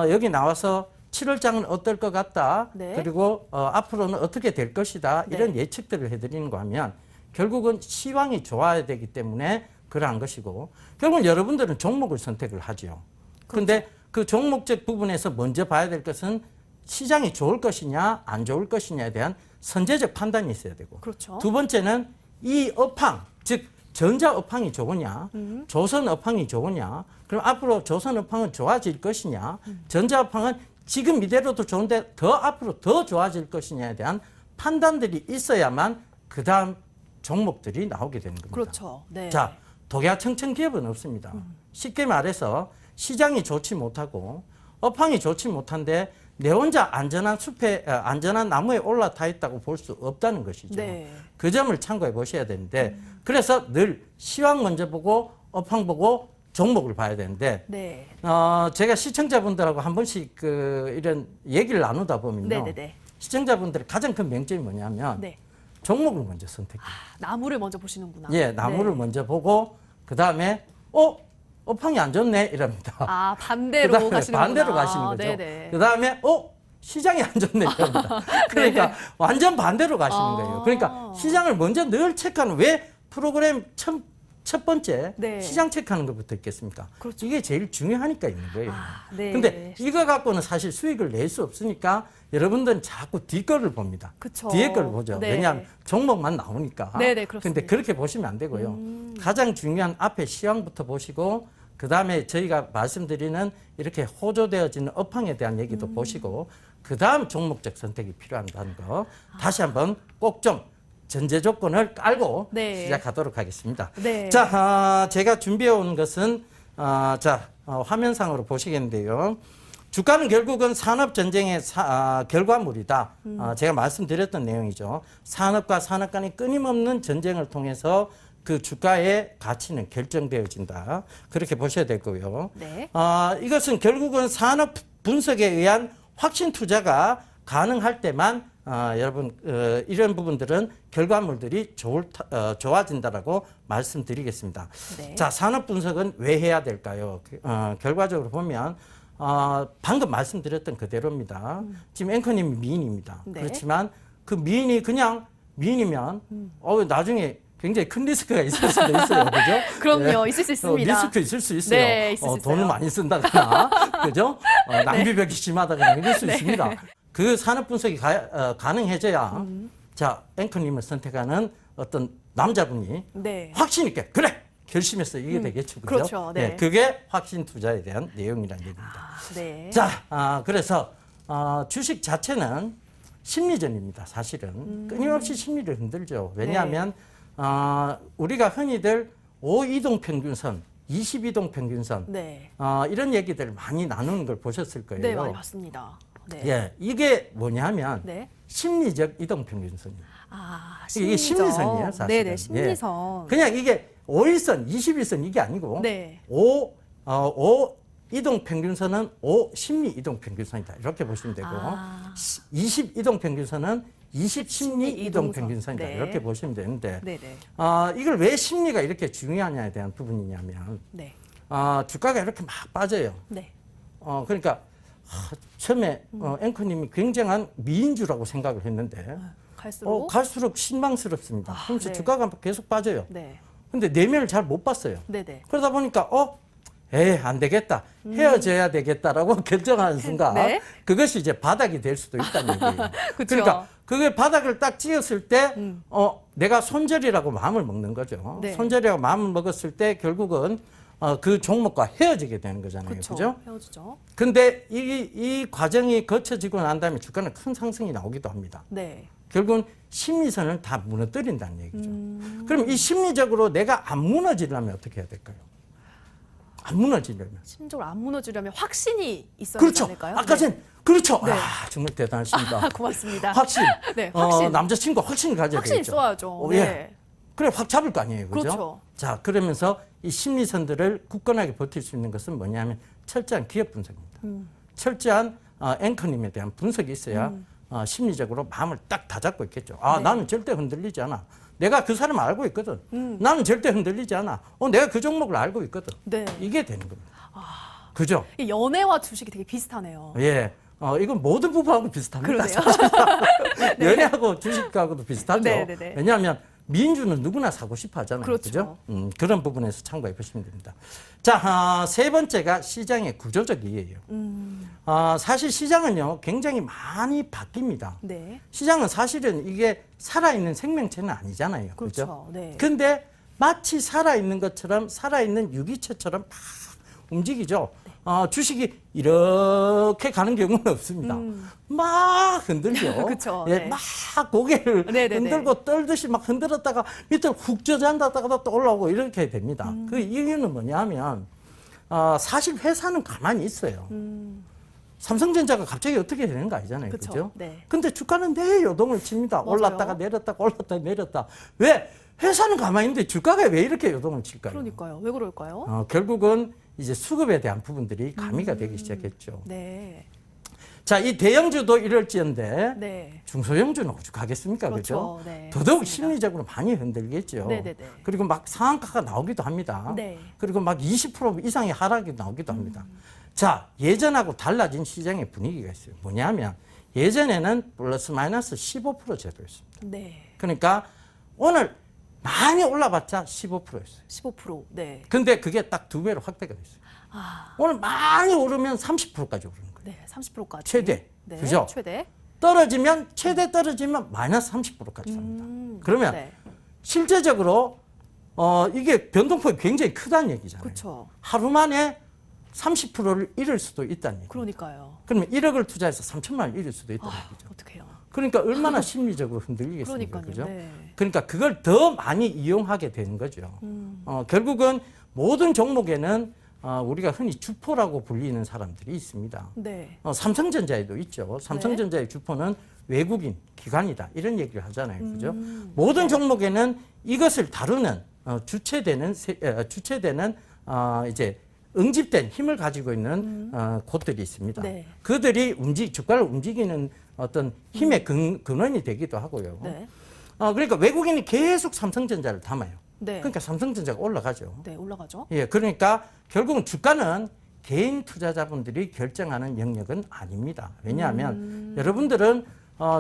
여기 나와서 7월장은 어떨 것 같다. 네. 그리고 앞으로는 어떻게 될 것이다. 이런 네. 예측들을 해드리는 거 하면 결국은 시황이 좋아야 되기 때문에 그러한 것이고, 결국은 여러분들은 종목을 선택을 하죠. 그런데 그 종목적 부분에서 먼저 봐야 될 것은 시장이 좋을 것이냐 안 좋을 것이냐에 대한 선제적 판단이 있어야 되고, 그렇죠. 두 번째는 이 업황, 즉 전자 업황이 좋으냐, 조선 업황이 좋으냐, 그럼 앞으로 조선 업황은 좋아질 것이냐, 전자 업황은 지금 이대로도 좋은데 더 앞으로 더 좋아질 것이냐에 대한 판단들이 있어야만 그 다음 종목들이 나오게 되는 겁니다. 그렇죠. 네. 자, 독야청청 기업은 없습니다. 쉽게 말해서 시장이 좋지 못하고 업황이 좋지 못한데 내 혼자 안전한 숲에 안전한 나무에 올라타 있다고 볼 수 없다는 것이죠. 네. 그 점을 참고해 보셔야 되는데, 그래서 늘 시황 먼저 보고 업황 보고 종목을 봐야 되는데, 네. 제가 시청자분들하고 한 번씩 이런 얘기를 나누다 보면요, 네네네. 시청자분들의 가장 큰 명점이 뭐냐면 네. 종목을 먼저 선택해요. 나무를 먼저 보시는구나. 예, 나무를 네. 먼저 보고 그 다음에 업황이 안 좋네 이럽니다. 반대로 그다음에 가시는구나. 반대로 가시는 거죠. 네네. 그 다음에 시장이 안 좋네 이럽니다. 그러니까 완전 반대로 가시는 거예요. 그러니까 시장을 먼저 늘 체크하는, 왜 프로그램 첫 번째 네. 시장 체크하는 것부터 있겠습니까? 그렇죠. 이게 제일 중요하니까 있는 거예요. 네. 근데 이거 갖고는 사실 수익을 낼 수 없으니까 여러분들은 자꾸 뒤 거를 봅니다. 그쵸. 뒤에 거를 보죠. 네. 왜냐하면 종목만 나오니까. 네네, 그렇습니다. 근데 그렇게 보시면 안 되고요. 가장 중요한 앞에 시황부터 보시고, 그 다음에 저희가 말씀드리는 이렇게 호조되어지는 업황에 대한 얘기도 보시고, 그 다음 종목적 선택이 필요하다는 거 다시 한번 꼭 좀 전제 조건을 깔고 네. 시작하도록 하겠습니다. 네. 자, 제가 준비해 온 것은 화면상으로 보시겠는데요. 주가는 결국은 산업 전쟁의 결과물이다. 제가 말씀드렸던 내용이죠. 산업과 산업 간의 끊임없는 전쟁을 통해서 그 주가의 가치는 결정되어진다. 그렇게 보셔야 되고요. 네. 이것은 결국은 산업 분석에 의한 확신 투자가 가능할 때만 여러분 이런 부분들은 결과물들이 좋아진다라고 말씀드리겠습니다. 네. 자, 산업 분석은 왜 해야 될까요? 결과적으로 보면 방금 말씀드렸던 그대로입니다. 지금 앵커님이 미인입니다. 네. 그렇지만 그 미인이 그냥 미인이면 나중에 굉장히 큰 리스크가 있을 수도 있어요. 그죠? 그럼요. 있을 수 있습니다. 리스크 있을 수 있어요. 네, 있을 수 돈을 있어요. 많이 쓴다거나, 그죠? 낭비벽이 심하다거나 이럴 수 있습니다. 그 산업 분석이 가능해져야 자, 앵커님을 선택하는 어떤 남자분이 네. 확신 있게 그래! 결심해서 이게 되겠죠. 그죠? 그렇죠. 네. 그게 확신 투자에 대한 내용이라는 얘기입니다. 네. 자, 그래서 주식 자체는 심리전입니다. 사실은 끊임없이 심리를 흔들죠. 왜냐하면 우리가 흔히들 5이동 평균선, 22동 평균선 네. 이런 얘기들 많이 나누는 걸 보셨을 거예요. 네, 많이 봤습니다. 네. 예, 이게 뭐냐면 네. 심리적 이동 평균선이에요. 심리전. 이게 심리선이에요, 사실은. 네네, 심리선. 그냥 이게 5일선, 21선 이게 아니고 네. 5 이동 평균선은 5 심리 이동 평균선이다. 이렇게 보시면 되고 20 이동 평균선은 20 심리 이동 평균선이다. 네. 이렇게 보시면 되는데 네네. 이걸 왜 심리가 이렇게 중요하냐에 대한 부분이냐면 네. 주가가 이렇게 막 빠져요. 네. 그러니까 처음에 앵커님이 굉장한 미인주라고 생각을 했는데 갈수록. 갈수록 실망스럽습니다. 그러면서 네. 주가가 계속 빠져요. 네. 근데 내면을 잘 못 봤어요. 네네. 그러다 보니까 안 되겠다. 헤어져야 되겠다라고 결정하는 순간 네. 그것이 이제 바닥이 될 수도 있다는 얘기예요. 그쵸. 그러니까 그게 바닥을 딱 찍었을 때 내가 손절이라고 마음을 먹는 거죠. 네. 손절이라고 마음을 먹었을 때 결국은 그 종목과 헤어지게 되는 거잖아요. 그렇죠. 그죠? 헤어지죠. 근데 이 과정이 거쳐지고 난 다음에 주가는 큰 상승이 나오기도 합니다. 네. 결국은 심리선을 다 무너뜨린다는 얘기죠. 그럼 이 심리적으로 내가 안 무너지려면 어떻게 해야 될까요? 안 무너지려면. 심적으로 안 무너지려면 확신이 있어야 그렇죠. 되지 않을까요? 아까 전 그렇죠. 네. 정말 대단하십니다. 고맙습니다. 확신. 네, 확신. 남자친구 확신을 가져야 확신이 되겠죠. 있어야죠. 예. 네. 그래 확 잡을 거 아니에요. 그죠? 그렇죠. 자, 그러면서 이 심리선들을 굳건하게 버틸 수 있는 것은 뭐냐면 철저한 기업 분석입니다. 철저한 앵커님에 대한 분석이 있어야 심리적으로 마음을 딱 다잡고 있겠죠. 네. 나는 절대 흔들리지 않아. 내가 그 사람 알고 있거든. 나는 절대 흔들리지 않아. 내가 그 종목을 알고 있거든. 네. 이게 되는 겁니다. 그죠? 이 연애와 주식이 되게 비슷하네요. 예. 이건 모든 부분하고 비슷합니다. 그러네요. 연애하고 주식하고도 비슷하죠. 네네네. 왜냐하면 민주는 누구나 사고 싶어 하잖아요. 그렇죠. 그죠? 그런 부분에서 참고해 보시면 됩니다. 자, 세 번째가 시장의 구조적 이해예요. 사실 시장은요, 굉장히 많이 바뀝니다. 네. 시장은 사실은 이게 살아있는 생명체는 아니잖아요. 그죠? 그렇죠. 네. 근데 마치 살아있는 것처럼 살아있는 유기체처럼 막 움직이죠. 주식이 이렇게 가는 경우는 없습니다. 막 흔들죠. 그쵸, 예, 네. 막 고개를 네네네. 흔들고 떨듯이 막 흔들었다가 밑으로 훅 젖어앉았다가 또 올라오고 이렇게 됩니다. 그 이유는 뭐냐면 사실 회사는 가만히 있어요. 삼성전자가 갑자기 어떻게 되는 거 아니잖아요. 그쵸, 그죠? 네. 근데 주가는 매 요동을 칩니다. 맞아요. 올랐다가 내렸다가 올랐다가 내렸다. 왜? 회사는 가만히 있는데 주가가 왜 이렇게 요동을 칠까요? 그러니까요. 왜 그럴까요? 결국은 이제 수급에 대한 부분들이 가미가 되기 시작했죠. 네. 자, 이 대형주도 이럴지언데 네. 중소형주는 오죽하겠습니까? 그렇죠? 네, 더더욱 맞습니다. 심리적으로 많이 흔들겠죠. 네네네. 그리고 막 상한가가 나오기도 합니다. 네. 그리고 막 20% 이상의 하락이 나오기도 합니다. 자, 예전하고 달라진 시장의 분위기가 있어요. 뭐냐면 예전에는 플러스 마이너스 15% 제도였습니다. 네. 그러니까 오늘 많이 올라봤자 15%였어요. 15%. 네. 근데 그게 딱 2배로 확대가 됐어요. 오늘 많이 오르면 30%까지 오르는 거예요. 네. 30%까지. 최대. 네. 그죠? 최대. 떨어지면 최대 떨어지면 마이너스 30%까지 갑니다. 그러면 네. 실제적으로 이게 변동폭이 굉장히 크다는 얘기잖아요. 그렇죠. 하루 만에 30%를 잃을 수도 있다는 얘기죠. 그러니까요. 그러면 1억을 투자해서 3천만 원 잃을 수도 있다는 얘기죠. 어떡해요. 그러니까 얼마나 심리적으로 흔들리겠습니까? 그러니까요. 그죠? 네. 그러니까 그걸 더 많이 이용하게 되는 거죠. 결국은 모든 종목에는 우리가 흔히 주포라고 불리는 사람들이 있습니다. 네. 삼성전자에도 있죠. 삼성전자의 주포는 외국인 기관이다 이런 얘기를 하잖아요. 그죠? 모든 종목에는 이것을 다루는 주체되는 이제 응집된 힘을 가지고 있는 곳들이 있습니다. 네. 그들이 주가를 움직이는 어떤 힘의 근원이 되기도 하고요. 네. 그러니까 외국인이 계속 삼성전자를 담아요. 네. 그러니까 삼성전자가 올라가죠. 네, 올라가죠. 예, 그러니까 결국은 주가는 개인 투자자분들이 결정하는 영역은 아닙니다. 왜냐하면 여러분들은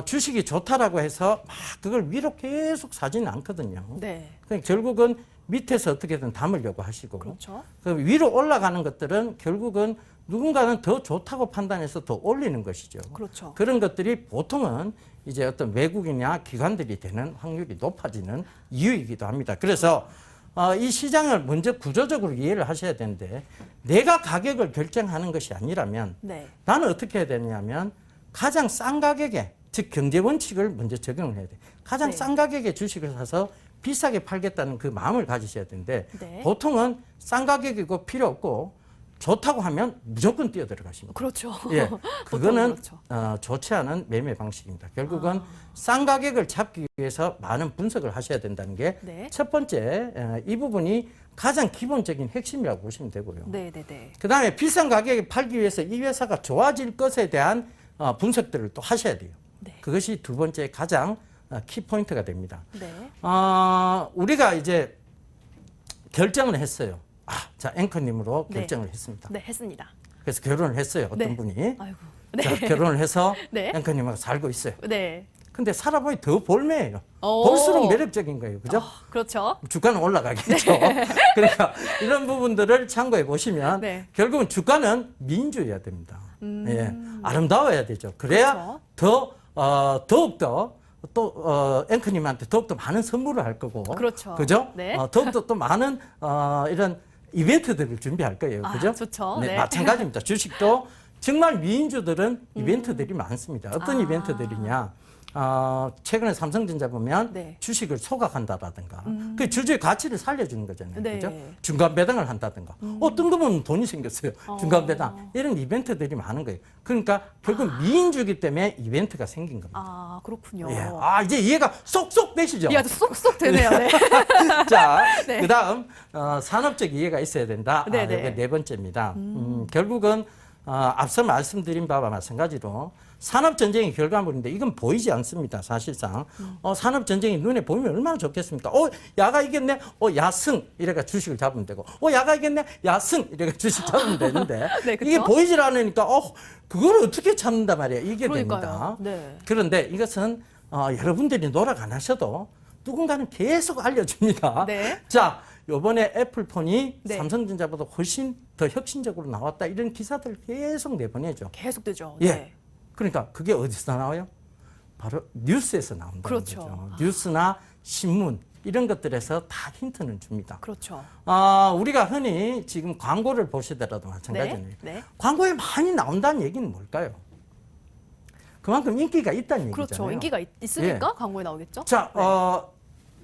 주식이 좋다라고 해서 막 그걸 위로 계속 사지는 않거든요. 네. 그러니까 결국은 밑에서 어떻게든 담으려고 하시고 그렇죠. 그 위로 올라가는 것들은 결국은 누군가는 더 좋다고 판단해서 더 올리는 것이죠. 그렇죠. 그런 것들이 보통은 이제 어떤 외국인이나 기관들이 되는 확률이 높아지는 이유이기도 합니다. 그래서 이 시장을 먼저 구조적으로 이해를 하셔야 되는데 내가 가격을 결정하는 것이 아니라면 네. 나는 어떻게 해야 되냐면 가장 싼 가격에 즉 경제 원칙을 먼저 적용을 해야 돼. 가장 네. 싼 가격에 주식을 사서 비싸게 팔겠다는 그 마음을 가지셔야 되는데 네. 보통은 싼 가격이고 필요 없고 좋다고 하면 무조건 뛰어 들어가십니다. 그렇죠. 예, 그거는 그렇죠. 좋지 않은 매매 방식입니다. 결국은 싼 가격을 잡기 위해서 많은 분석을 하셔야 된다는 게 첫 네. 번째 이 부분이 가장 기본적인 핵심이라고 보시면 되고요. 네, 네, 네. 그다음에 비싼 가격에 팔기 위해서 이 회사가 좋아질 것에 대한 분석들을 또 하셔야 돼요. 네. 그것이 두 번째 가장 키포인트가 됩니다. 네. 우리가 이제 결정을 했어요. 자, 앵커님으로 네. 결정을 했습니다. 네, 했습니다. 그래서 결혼을 했어요. 어떤 네. 분이. 아이고. 자, 네. 결혼을 해서 네. 앵커님하고 살고 있어요. 네. 근데 살아보니 더 볼매예요. 오. 볼수록 매력적인 거예요. 그죠? 그렇죠. 주가는 올라가겠죠. 그러니까 이런 부분들을 참고해 보시면 네. 결국은 주가는 민주해야 됩니다. 예, 아름다워야 되죠. 그래야 그렇죠. 더욱더 또 앵커님한테 더욱더 많은 선물을 할 거고, 그렇죠. 그죠? 네. 더욱더 또 많은 이런 이벤트들을 준비할 거예요, 그죠? 좋죠. 네, 네. 마찬가지입니다. 주식도 정말 미인주들은 이벤트들이 많습니다. 어떤 이벤트들이냐? 최근에 삼성전자 보면 네. 주식을 소각한다라든가 그 주주의 가치를 살려주는 거잖아요. 네. 그죠? 중간 배당을 한다든가 뜬금없는 돈이 생겼어요. 중간 배당. 이런 이벤트들이 많은 거예요. 그러니까 결국 미인주기 때문에 이벤트가 생긴 겁니다. 그렇군요. 예. 이제 이해가 쏙쏙 되시죠? 이 아주 쏙쏙 되네요. 네. 자, 네. 그다음 산업적 이해가 있어야 된다. 네, 네. 이게 네 번째입니다. 결국은 앞서 말씀드린 바와 마찬가지로 산업 전쟁의 결과물인데 이건 보이지 않습니다. 사실상 산업 전쟁이 눈에 보이면 얼마나 좋겠습니까? 야가 이겼네. 야승 이래가 주식을 잡으면 되고, 야가 이겼네. 야승 이래가 주식 잡으면 되는데 네, 그쵸? 이게 보이질 않으니까 그걸 어떻게 참는단 말이에요. 이게 그러니까요. 됩니다. 네. 그런데 이것은 여러분들이 노력 안 하셔도 누군가는 계속 알려줍니다. 네. 자, 요번에 애플폰이 네. 삼성전자보다 훨씬 더 혁신적으로 나왔다. 이런 기사들 계속 내보내죠. 계속 되죠. 예. 네. 그러니까 그게 어디서 나와요? 바로 뉴스에서 나온다는 그렇죠. 거죠. 뉴스나 신문 이런 것들에서 다 힌트는 줍니다. 그렇죠. 우리가 흔히 지금 광고를 보시더라도 마찬가지네요. 네. 광고에 많이 나온다는 얘기는 뭘까요? 그만큼 인기가 있다는 얘기잖아요. 그렇죠. 인기가 있으니까 광고에 나오겠죠? 자,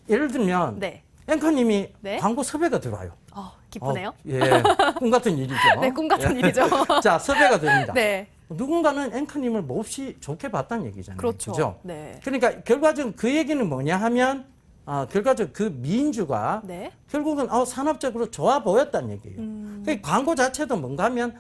예를 들면 네. 앵커님이 네. 광고 섭외가 들어와요. 기쁘네요. 예, 꿈 같은 일이죠. 네, 꿈 같은 예. 일이죠. 자, 섭외가 됩니다. 네. 누군가는 앵커님을 몹시 좋게 봤다는 얘기잖아요. 그렇죠. 그죠? 네. 그러니까 결과적으로 그 얘기는 뭐냐 하면 결과적으로 그 민주가 네. 결국은 산업적으로 좋아 보였다는 얘기예요. 그 광고 자체도 뭔가 하면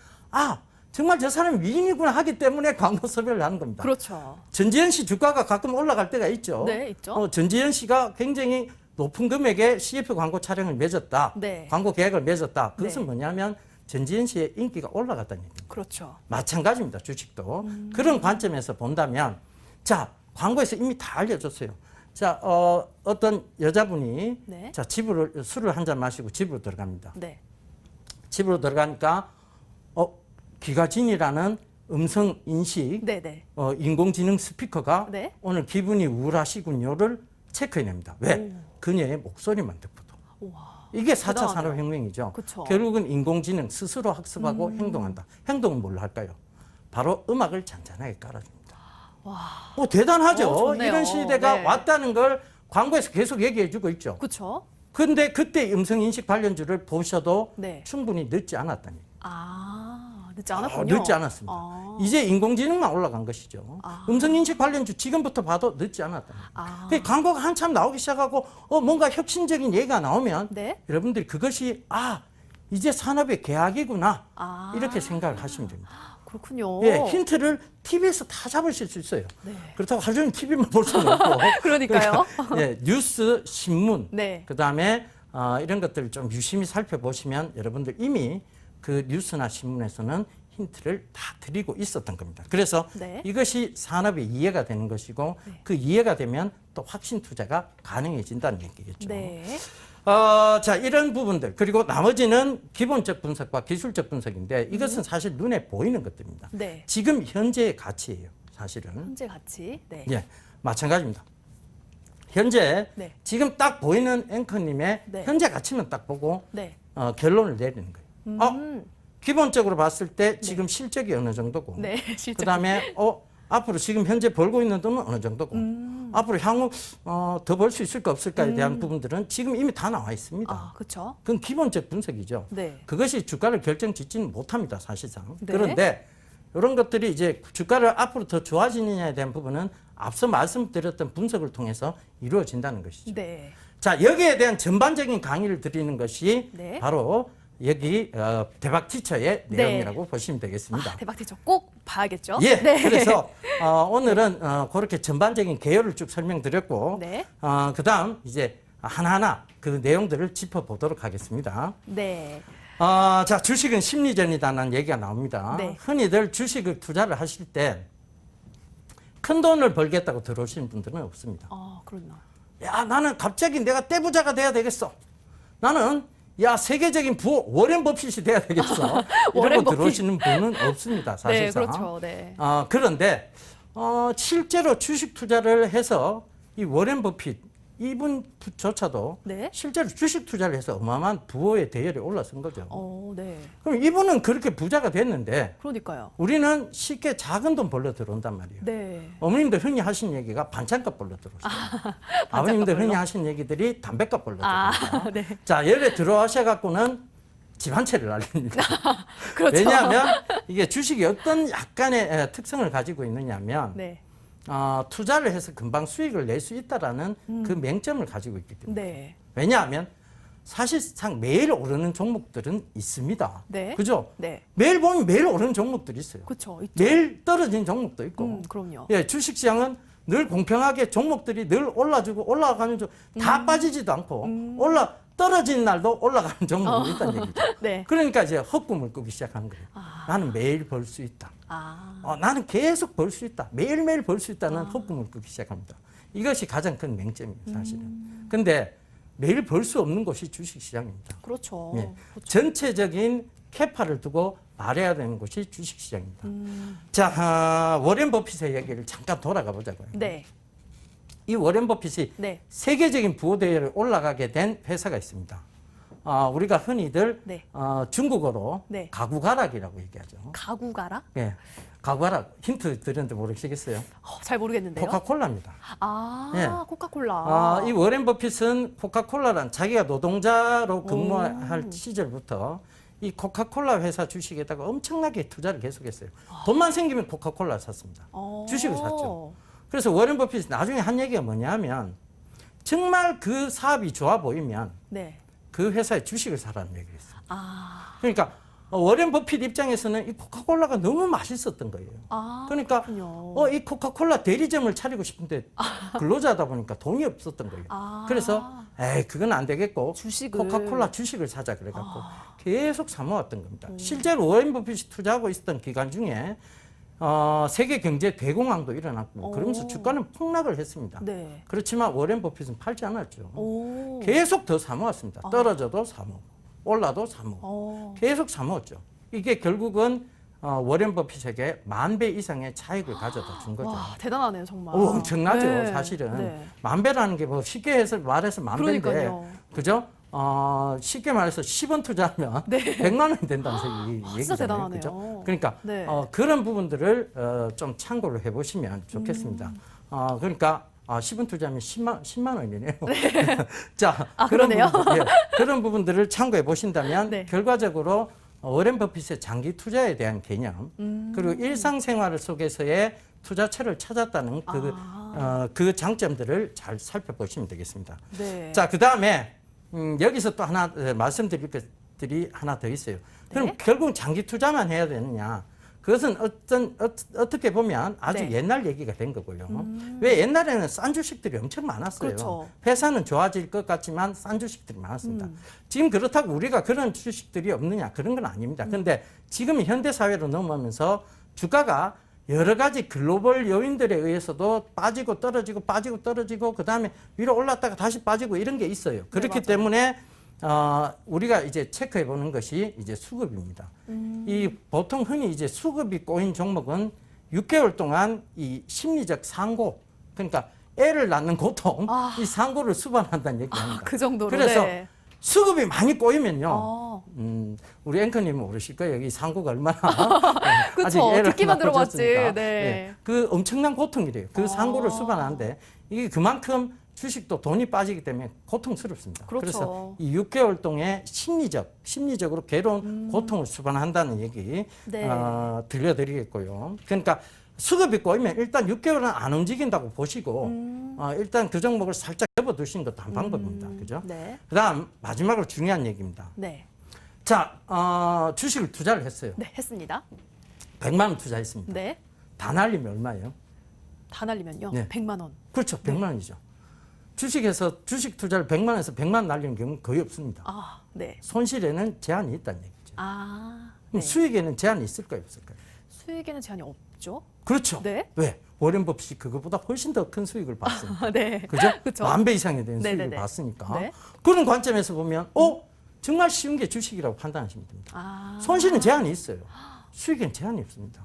정말 저 사람이 미인이구나 하기 때문에 광고 섭외를 하는 겁니다. 그렇죠. 전지현 씨 주가가 가끔 올라갈 때가 있죠. 네, 있죠. 전지현 씨가 굉장히 높은 금액의 CF 광고 촬영을 맺었다. 네. 광고 계약을 맺었다. 그것은 네. 뭐냐면 전지현 씨의 인기가 올라갔다는 얘기입니다. 그렇죠. 마찬가지입니다. 주식도. 그런 관점에서 본다면 자, 광고에서 이미 다 알려줬어요. 자, 어떤 여자분이 네. 자, 술을 한 잔 마시고 집으로 들어갑니다. 네. 집으로 들어가니까 기가진이라는 음성 인식 네, 네. 인공지능 스피커가 네. 오늘 기분이 우울하시군요를 체크해냅니다. 왜? 그녀의 목소리만 듣고도. 우와. 이게 4차 대단하네요. 산업혁명이죠. 그쵸. 결국은 인공지능 스스로 학습하고 행동한다. 행동은 뭘로 할까요? 바로 음악을 잔잔하게 깔아줍니다. 대단하죠. 좋네요. 이런 시대가 네. 왔다는 걸 광고에서 계속 얘기해주고 있죠. 그렇죠. 근데 그때 음성인식 관련주를 보셔도 네. 충분히 늦지 않았다니. 늦지 않았군요. 늦지 않았습니다. 이제 인공지능만 올라간 것이죠. 음성인식 관련주 지금부터 봐도 늦지 않았다. 그 광고가 한참 나오기 시작하고 뭔가 혁신적인 얘기가 나오면 네. 여러분들이 그것이 이제 산업의 개학이구나 이렇게 생각을 하시면 됩니다. 그렇군요. 예, 힌트를 TV에서 다 잡으실 수 있어요. 네. 그렇다고 하루 종일 TV만 볼 수는 없고. 그러니까요. 예, 뉴스, 신문, 네. 그다음에 이런 것들을 좀 유심히 살펴보시면 여러분들 이미 그 뉴스나 신문에서는 힌트를 다 드리고 있었던 겁니다. 그래서 네. 이것이 산업의 이해가 되는 것이고 그 이해가 되면 또 확신 투자가 가능해진다는 얘기겠죠. 네. 자, 이런 부분들 그리고 나머지는 기본적 분석과 기술적 분석인데 이것은 사실 눈에 보이는 것들입니다. 네. 지금 현재의 가치예요, 사실은. 현재 가치. 네. 예, 마찬가지입니다. 현재 네. 지금 딱 보이는 앵커님의 네. 현재 가치만 딱 보고 네. 결론을 내리는 거예요. 기본적으로 봤을 때 지금 실적이 어느 정도고, 네. 실제. 그다음에 앞으로 지금 현재 벌고 있는 돈은 어느 정도고, 앞으로 향후 더 벌 수 있을까 없을까에 대한 부분들은 지금 이미 다 나와 있습니다. 그렇죠. 그건 기본적 분석이죠. 네. 그것이 주가를 결정짓지는 못합니다, 사실상. 네. 그런데 이런 것들이 이제 주가를 앞으로 더 좋아지느냐에 대한 부분은 앞서 말씀드렸던 분석을 통해서 이루어진다는 것이죠. 네. 자, 여기에 대한 전반적인 강의를 드리는 것이 네. 바로 여기 대박 티처의 네. 내용이라고 보시면 되겠습니다. 대박 티처 꼭 봐야겠죠? 예, 네. 그래서 오늘은 그렇게 전반적인 개요를 쭉 설명드렸고, 네. 그다음 이제 하나하나 그 내용들을 짚어보도록 하겠습니다. 네. 자, 주식은 심리전이다라는 얘기가 나옵니다. 네. 흔히들 주식을 투자를 하실 때 큰 돈을 벌겠다고 들어오시는 분들은 없습니다. 그렇나. 야, 나는 갑자기 내가 떼부자가 돼야 되겠어. 나는 세계적인 부호 워렌 버핏이 돼야 되겠어. 워렌 이런 거 버핏. 들어오시는 분은 없습니다, 사실상. 네, 그렇죠. 네. 그런데 실제로 주식 투자를 해서 이 워렌 버핏 이분조차도 네. 실제로 주식 투자를 해서 어마어마한 부호의 대열에 올라선 거죠. 네. 그럼 이분은 그렇게 부자가 됐는데 그러니까요. 우리는 쉽게 작은 돈 벌러 들어온단 말이에요. 네. 어머님들 흔히 하신 얘기가 반찬값 벌러 들어오시죠. 아버님들 흔히 하신 얘기들이 담배값 벌러 들어오시죠. 네. 자, 열에 들어와셔갖고는 집 한 채를 날립니다. 그렇죠. 왜냐하면 이게 주식이 어떤 약간의 특성을 가지고 있느냐면 네. 투자를 해서 금방 수익을 낼 수 있다라는 그 맹점을 가지고 있기 때문에. 네. 왜냐하면 사실상 매일 오르는 종목들은 있습니다. 네. 그죠? 네. 매일 보면 매일 오르는 종목들이 있어요. 그렇죠. 있죠. 매일 떨어진 종목도 있고. 그럼요. 예, 주식시장은 늘 공평하게 종목들이 늘 올라주고 올라가는 다 빠지지도 않고 떨어진 날도 올라가는 종목이 있다는 얘기죠. 네. 그러니까 이제 헛꿈을 꾸기 시작하는 거예요. 나는 매일 벌 수 있다. 나는 계속 벌 수 있다. 매일매일 벌 수 있다는 헛꿈을 꾸기 시작합니다. 이것이 가장 큰 맹점이에요, 사실은. 근데 매일 벌 수 없는 곳이 주식시장입니다. 그렇죠. 예. 전체적인 캐파를 두고 말해야 되는 곳이 주식시장입니다. 자, 워렌 버핏의 얘기를 잠깐 돌아가 보자고요. 네. 이 워렌 버핏이 네. 세계적인 부호 대회를 올라가게 된 회사가 있습니다. 우리가 흔히들 네. 중국어로 네. 가구가락이라고 얘기하죠. 가구 가라? 예, 가구가락 힌트 드렸는데 모르시겠어요? 잘 모르겠는데요. 코카콜라입니다. 예. 코카콜라. 이 워렌 버핏은 코카콜라란 자기가 노동자로 근무할 시절부터 이 코카콜라 회사 주식에다가 엄청나게 투자를 계속했어요. 돈만 생기면 코카콜라를 샀습니다. 주식을 샀죠. 그래서 워렌 버핏이 나중에 한 얘기가 뭐냐면 정말 그 사업이 좋아 보이면 네. 그 회사의 주식을 사라는 얘기를 했어요. 그러니까 워렌 버핏 입장에서는 이 코카콜라가 너무 맛있었던 거예요. 그러니까 이 코카콜라 대리점을 차리고 싶은데 근로자다 보니까 돈이 없었던 거예요. 그래서 그건 안 되겠고 코카콜라 주식을 사자 그래갖고 계속 사모았던 겁니다. 실제로 워렌 버핏이 투자하고 있었던 기간 중에 세계 경제 대공황도 일어났고 그러면서 주가는 폭락을 했습니다. 네. 그렇지만 워렌 버핏은 팔지 않았죠. 계속 더 사모았습니다. 떨어져도 사모, 올라도 사모, 계속 사모았죠. 이게 결국은 워렌 버핏에게 10,000배 이상의 차익을 가져다 준 거죠. 와, 대단하네요, 정말. 엄청나죠, 네. 사실은. 네. 10,000배라는 게 뭐 쉽게 해서 말해서 10,000배인데, 그러니까요. 그죠? 쉽게 말해서 10원 투자하면 100만 원이 된다는 얘기잖아요. 진짜 대단하네요. 그죠? 그러니까 네. 그런 부분들을 좀 참고를 해보시면 좋겠습니다. 그러니까 10원 투자하면 10만 원이네요. 자, 그러네요. 그런 부분들을 참고해 보신다면 네. 결과적으로 워렌 버핏의 장기 투자에 대한 개념 그리고 일상생활 속에서의 투자처를 찾았다는 그 장점들을 잘 살펴보시면 되겠습니다. 네. 자, 그 다음에 여기서 또 하나 말씀드릴 것들이 하나 더 있어요. 그럼 네. 결국 장기 투자만 해야 되느냐? 그것은 어떻게 보면 아주 네. 옛날 얘기가 된 거고요. 왜 옛날에는 싼 주식들이 엄청 많았어요. 그렇죠. 회사는 좋아질 것 같지만 싼 주식들이 많았습니다. 지금 그렇다고 우리가 그런 주식들이 없느냐? 그런 건 아닙니다. 그런데 지금 현대사회로 넘어오면서 주가가 여러 가지 글로벌 요인들에 의해서도 빠지고 떨어지고 그다음에 위로 올랐다가 다시 빠지고 이런 게 있어요. 그렇기 때문에 우리가 이제 체크해 보는 것이 이제 수급입니다. 이 보통 흔히 이제 수급이 꼬인 종목은 6개월 동안 이 심리적 상고, 그러니까 애를 낳는 고통, 이 상고를 수반한다는 얘기입니다. 그 정도로. 그래서 네. 수급이 많이 꼬이면요. 우리 앵커님은 모르실 거예요. 이 상고가 얼마나 그렇죠. 듣기만 들어봤지. 네. 네. 그 엄청난 고통이래요. 그 상고를 수반하는데 이게 그만큼 주식도 돈이 빠지기 때문에 고통스럽습니다. 그렇죠. 그래서 이 6개월 동안 심리적으로 괴로운 고통을 수반한다는 얘기 네. 들려드리겠고요. 그러니까 수급이 꼬이면 일단 6개월은 안 움직인다고 보시고 일단 그 종목을 살짝 접어두시는 것도 한 방법입니다. 그죠? 네. 그다음 마지막으로 중요한 얘기입니다. 네. 자, 주식을 투자를 했어요. 네, 했습니다. 100만 원 투자했습니다. 네. 다 날리면 얼마예요? 다 날리면요. 네. 100만 원. 그렇죠. 100만 원이죠. 주식 투자를 100만 원에서 100만 원 날리는 경우는 거의 없습니다. 네. 손실에는 제한이 있다는 얘기죠. 네. 수익에는 제한이 있을까요, 없을까요? 수익에는 제한이 없죠. 그렇죠. 네. 왜? 워렌 버핏이 그것보다 훨씬 더 큰 수익을 봤으니까. 네. 그죠? 그쵸. 10,000배 이상이 되는 네네네. 수익을 봤으니까. 네. 그런 관점에서 보면, 정말 쉬운 게 주식이라고 판단하시면 됩니다. 손실은 제한이 있어요. 수익에는 제한이 없습니다.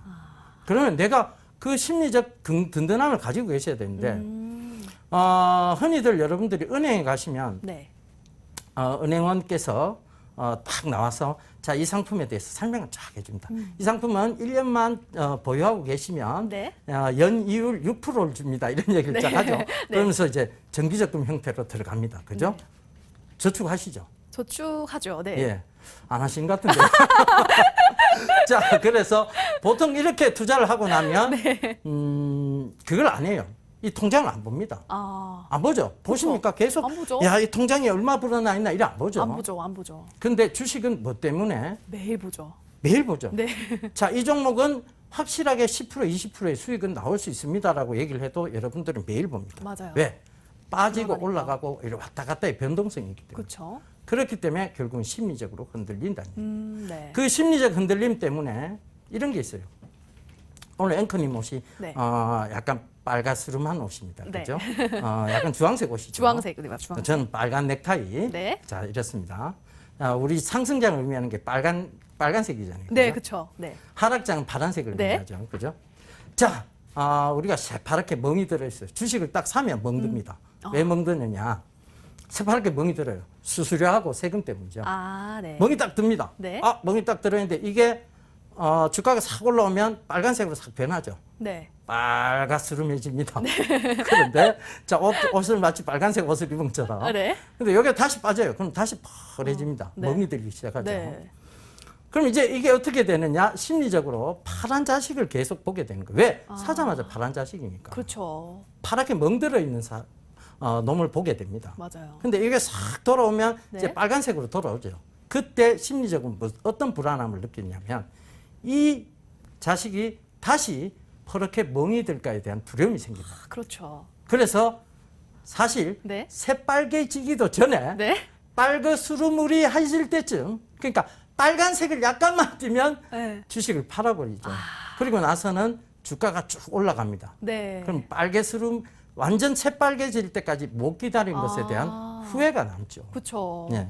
그러면 내가 그 심리적 든든함을 가지고 계셔야 되는데, 흔히들 여러분들이 은행에 가시면, 네. 은행원께서 딱 나와서 자, 이 상품에 대해서 설명을 쫙 해줍니다. 이 상품은 1년만 보유하고 계시면 네. 연이율 6%를 줍니다. 이런 얘기를 네. 쫙 하죠. 네. 그러면서 이제 정기적금 형태로 들어갑니다. 그죠? 저축하시죠? 저축하죠. 네. 예. 안 하신 것 같은데. 자, 그래서 보통 이렇게 투자를 하고 나면 그걸 안 해요. 이 통장을 안 봅니다. 안 보죠. 보십니까? 계속 안 보죠. 야, 이 통장에 얼마 불어나 있나 이래 안 보죠. 안 보죠. 근데 주식은 뭐 때문에 매일 보죠. 매일 보죠. 네. 자, 이 종목은 확실하게 10% 20%의 수익은 나올 수 있습니다라고 얘기를 해도 여러분들은 매일 봅니다. 맞아요. 왜? 빠지고 올라가니까. 올라가고 이렇게 왔다 갔다의 변동성이 있기 때문에. 그렇죠. 그렇기 때문에 결국은 심리적으로 흔들린다는 얘기예요. 네. 그 심리적 흔들림 때문에 이런 게 있어요. 오늘 앵커님 옷이 네. 약간 빨가스름한 옷입니다. 네. 그죠? 약간 주황색 옷이죠. 주황색. 네, 주황색. 저는 빨간 넥타이. 네. 자, 이렇습니다. 우리 상승장을 의미하는 게 빨간색이잖아요. 네, 그죠? 그렇죠. 네. 하락장은 파란색을 네. 의미하죠. 그죠? 자, 우리가 새파랗게 멍이 들어있어요. 주식을 딱 사면 멍듭니다. 왜 멍드느냐? 새파랗게 멍이 들어요. 수수료하고 세금 때문이죠. 네. 멍이 딱 듭니다. 네. 멍이 딱 들어있는데 이게 주가가 싹 올라오면 빨간색으로 싹 변하죠. 네. 빨가스름해집니다. 그런데 자, 옷을 마치 빨간색 옷을 입은 것처럼. 네. 근데 여기 다시 빠져요. 그럼 다시 펄해집니다. 네. 멍이 들기 시작하죠. 네. 그럼 이제 이게 어떻게 되느냐? 심리적으로 파란 자식을 계속 보게 되는 거예요. 왜? 사자마자 파란 자식이니까. 그렇죠. 파랗게 멍들어 있는 놈을 보게 됩니다. 맞아요. 근데 이게 싹 돌아오면 네. 이제 빨간색으로 돌아오죠. 그때 심리적으로 어떤 불안함을 느끼냐면 이 자식이 다시 퍼렇게 멍이 들까에 대한 두려움이 생깁니다. 그렇죠. 그래서 사실 네. 새빨개지기도 전에 네. 빨그스름물이 하실 때쯤, 그러니까 빨간색을 약간만 띄면 네. 주식을 팔아버리죠. 그리고 나서는 주가가 쭉 올라갑니다. 네. 그럼 빨개스름 완전 새빨개질 때까지 못 기다린 것에 대한 후회가 남죠. 그렇죠. 예.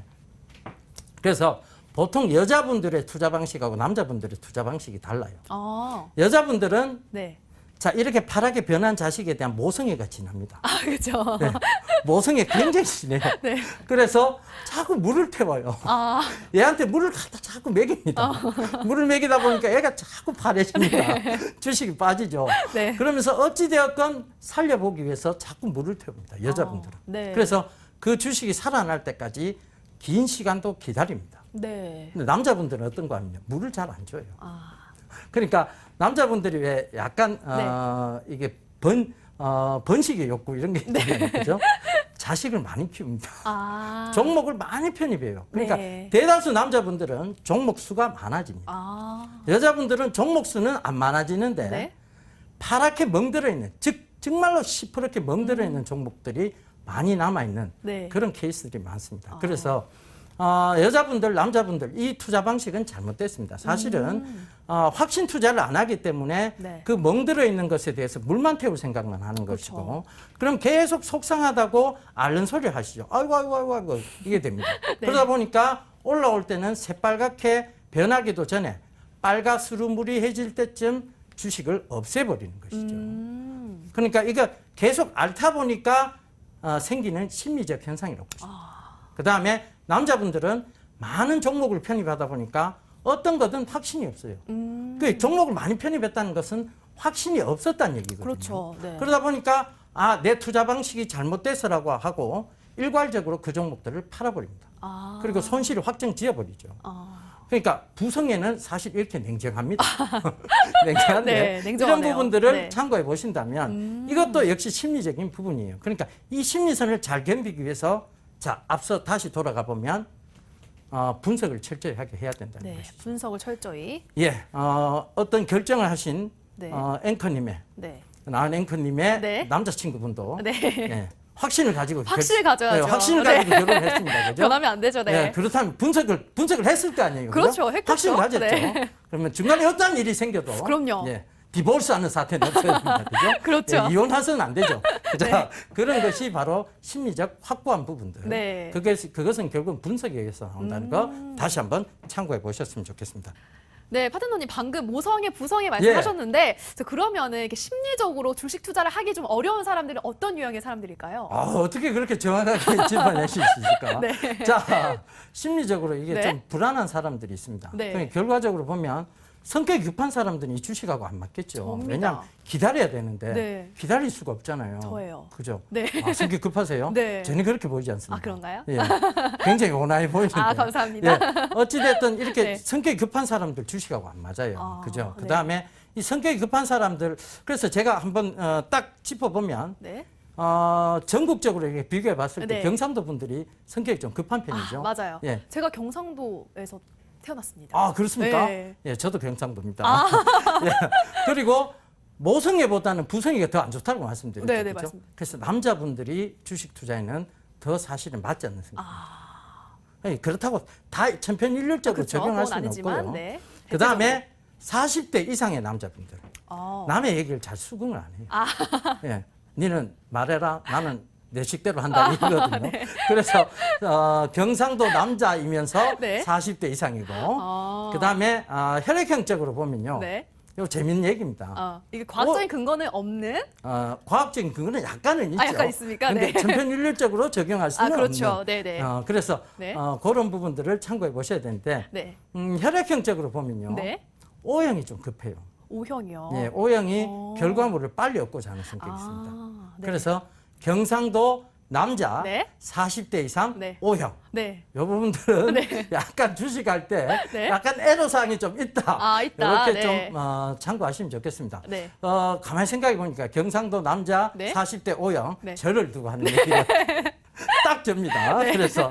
그래서 보통 여자분들의 투자 방식하고 남자분들의 투자 방식이 달라요. 여자분들은 네. 자, 이렇게 파랗게 변한 자식에 대한 모성애가 진합니다. 아, 그렇죠. 네. 모성애 굉장히 진해요. 네. 그래서 자꾸 물을 태워요. 아, 얘한테 물을 갖다 자꾸 먹입니다. 물을 먹이다 보니까 애가 자꾸 파래집니다. 주식이 빠지죠. 네. 그러면서 어찌되었건 살려보기 위해서 자꾸 물을 태웁니다. 여자분들은. 네. 그래서 그 주식이 살아날 때까지 긴 시간도 기다립니다. 네. 근데 남자분들은 어떤 거 하면요. 물을 잘 안 줘요. 아, 그러니까 남자분들이 왜 약간 이게 번식의 욕구 이런 게 있잖아요. 그죠? 자식을 많이 키웁니다. 아, 종목을 많이 편입해요. 그러니까 네. 대다수 남자분들은 종목 수가 많아집니다. 아, 여자분들은 종목 수는 안 많아지는데 네. 파랗게 멍들어 있는, 즉 정말로 시퍼렇게 멍들어 있는 종목들이 많이 남아 있는 네. 그런 케이스들이 많습니다. 그래서 여자분들, 남자분들 이 투자 방식은 잘못됐습니다. 사실은 확신 투자를 안 하기 때문에 네. 그 멍들어 있는 것에 대해서 물만 태울 생각만 하는 것이고, 그럼 계속 속상하다고 앓는 소리 하시죠. 아이고 이게 됩니다. 네. 그러다 보니까 올라올 때는 새빨갛게 변하기도 전에 빨가스루무리해질 때쯤 주식을 없애버리는 것이죠. 그러니까 이거 계속 앓다 보니까 생기는 심리적 현상이라고 보십니다. 그 다음에 남자분들은 많은 종목을 편입하다 보니까 어떤 것은 확신이 없어요. 그 종목을 많이 편입했다는 것은 확신이 없었다는 얘기거든요. 그렇죠. 네. 그러다 보니까 내 투자 방식이 잘못돼서라고 하고 일괄적으로 그 종목들을 팔아버립니다. 아, 그리고 손실을 확정 지어버리죠. 아, 그러니까 부성애는 사실 이렇게 냉정합니다. 냉정한데 네, 이런 냉정하네요. 부분들을 네. 참고해 보신다면 이것도 역시 심리적인 부분이에요. 그러니까 이 심리선을 잘 견디기 위해서 자, 앞서 다시 돌아가 보면 분석을 철저히 하게 해야 된다는 네. 것이죠. 분석을 철저히. 예, 어떤 결정을 하신 네. 앵커님의 네. 나은 앵커님의 네. 남자친구분도 네. 예, 확신을 가지고 확신을 가져야죠. 확신을 네. 가지고 결혼했습니다. 그죠? 변하면 안 되죠. 네. 예, 그렇다면 분석을 했을 거 아니에요. 그렇죠. 그죠? 했겠죠. 확신을 가졌죠. 네. 그러면 중간에 어떤 일이 생겨도 그럼요. 예, 디보스하는 사태는 없어야 됩니다. 그죠? 그렇죠. 예, 이혼해서는 안 되죠. 자, 그런 것이 바로 심리적 확고한 부분들. 네. 그것은 결국 분석에 의해서 나온다는 거 다시 한번 참고해 보셨으면 좋겠습니다. 네, 파트너님 방금 모성애, 부성애 말씀하셨는데 그러면은 이렇게 심리적으로 주식 투자를 하기 좀 어려운 사람들은 어떤 유형의 사람들일까요? 어떻게 그렇게 정확하게 짚어내실 수 있을까? 네. 자, 심리적으로 이게 네. 좀 불안한 사람들이 있습니다. 네. 그러니까 결과적으로 보면 성격이 급한 사람들은 이 주식하고 안 맞겠죠. 접니다. 왜냐하면 기다려야 되는데 네. 기다릴 수가 없잖아요. 저예요. 그죠? 네. 성격 급하세요? 네. 전혀 그렇게 보이지 않습니다. 아, 그런가요? 예. 굉장히 온화해 보이는데. 아, 감사합니다. 예. 어찌됐든 이렇게 네. 성격이 급한 사람들 주식하고 안 맞아요. 아, 그죠? 네. 그 다음에 이 성격이 급한 사람들, 그래서 제가 한번 딱 짚어보면 네. 전국적으로 이렇게 비교해 봤을 때 네. 경상도 분들이 성격이 좀 급한 편이죠. 맞아요. 예. 제가 경상도에서 태어났습니다. 아, 그렇습니까? 네. 예, 저도 경상도입니다. 예. 그리고 모성애보다는 부성애가 더 안 좋다고 말씀드렸죠. 네, 네, 그렇죠? 맞습니다. 그래서 남자분들이 주식 투자에는 더 사실은 맞지 않는 생각. 그렇다고 다 천편일률적으로 그렇죠. 적용할 그건 수는 아니지만, 없고요. 네. 그 다음에 40대 이상의 남자분들. 어. 남의 얘기를 잘 수긍을 안 해요. 예, 니는 말해라. 나는 내 식대로 한다 이거거든요. 네. 그래서 경상도 남자이면서 네. 40대 이상이고, 아. 그 다음에 혈액형적으로 보면요. 네. 이거 재밌는 얘기입니다. 이게 과학적인 근거는 없는? 과학적인 그거는 약간은 있죠. 약간 있습니까? 근데 네. 천편일률적으로 적용할 수는 그렇죠. 없는. 네네. 그래서 네. 그런 부분들을 참고해 보셔야 되는데, 네. 혈액형적으로 보면요. 네. O형이 좀 급해요. O형이요. 예, O형이 어. 결과물을 빨리 얻고자 하는 성격이 있습니다. 네. 그래서 경상도 남자 네. 40대 이상 네. O형. 네. 이 부분들은 네. 약간 주식할 때 네. 약간 애로사항이 좀 있다. 있다. 이렇게 네. 좀 참고하시면 좋겠습니다. 네. 가만히 생각해 보니까 경상도 남자 네. 40대 O형 네. 저를 두고 하는 얘기가 딱 접니다. 그래서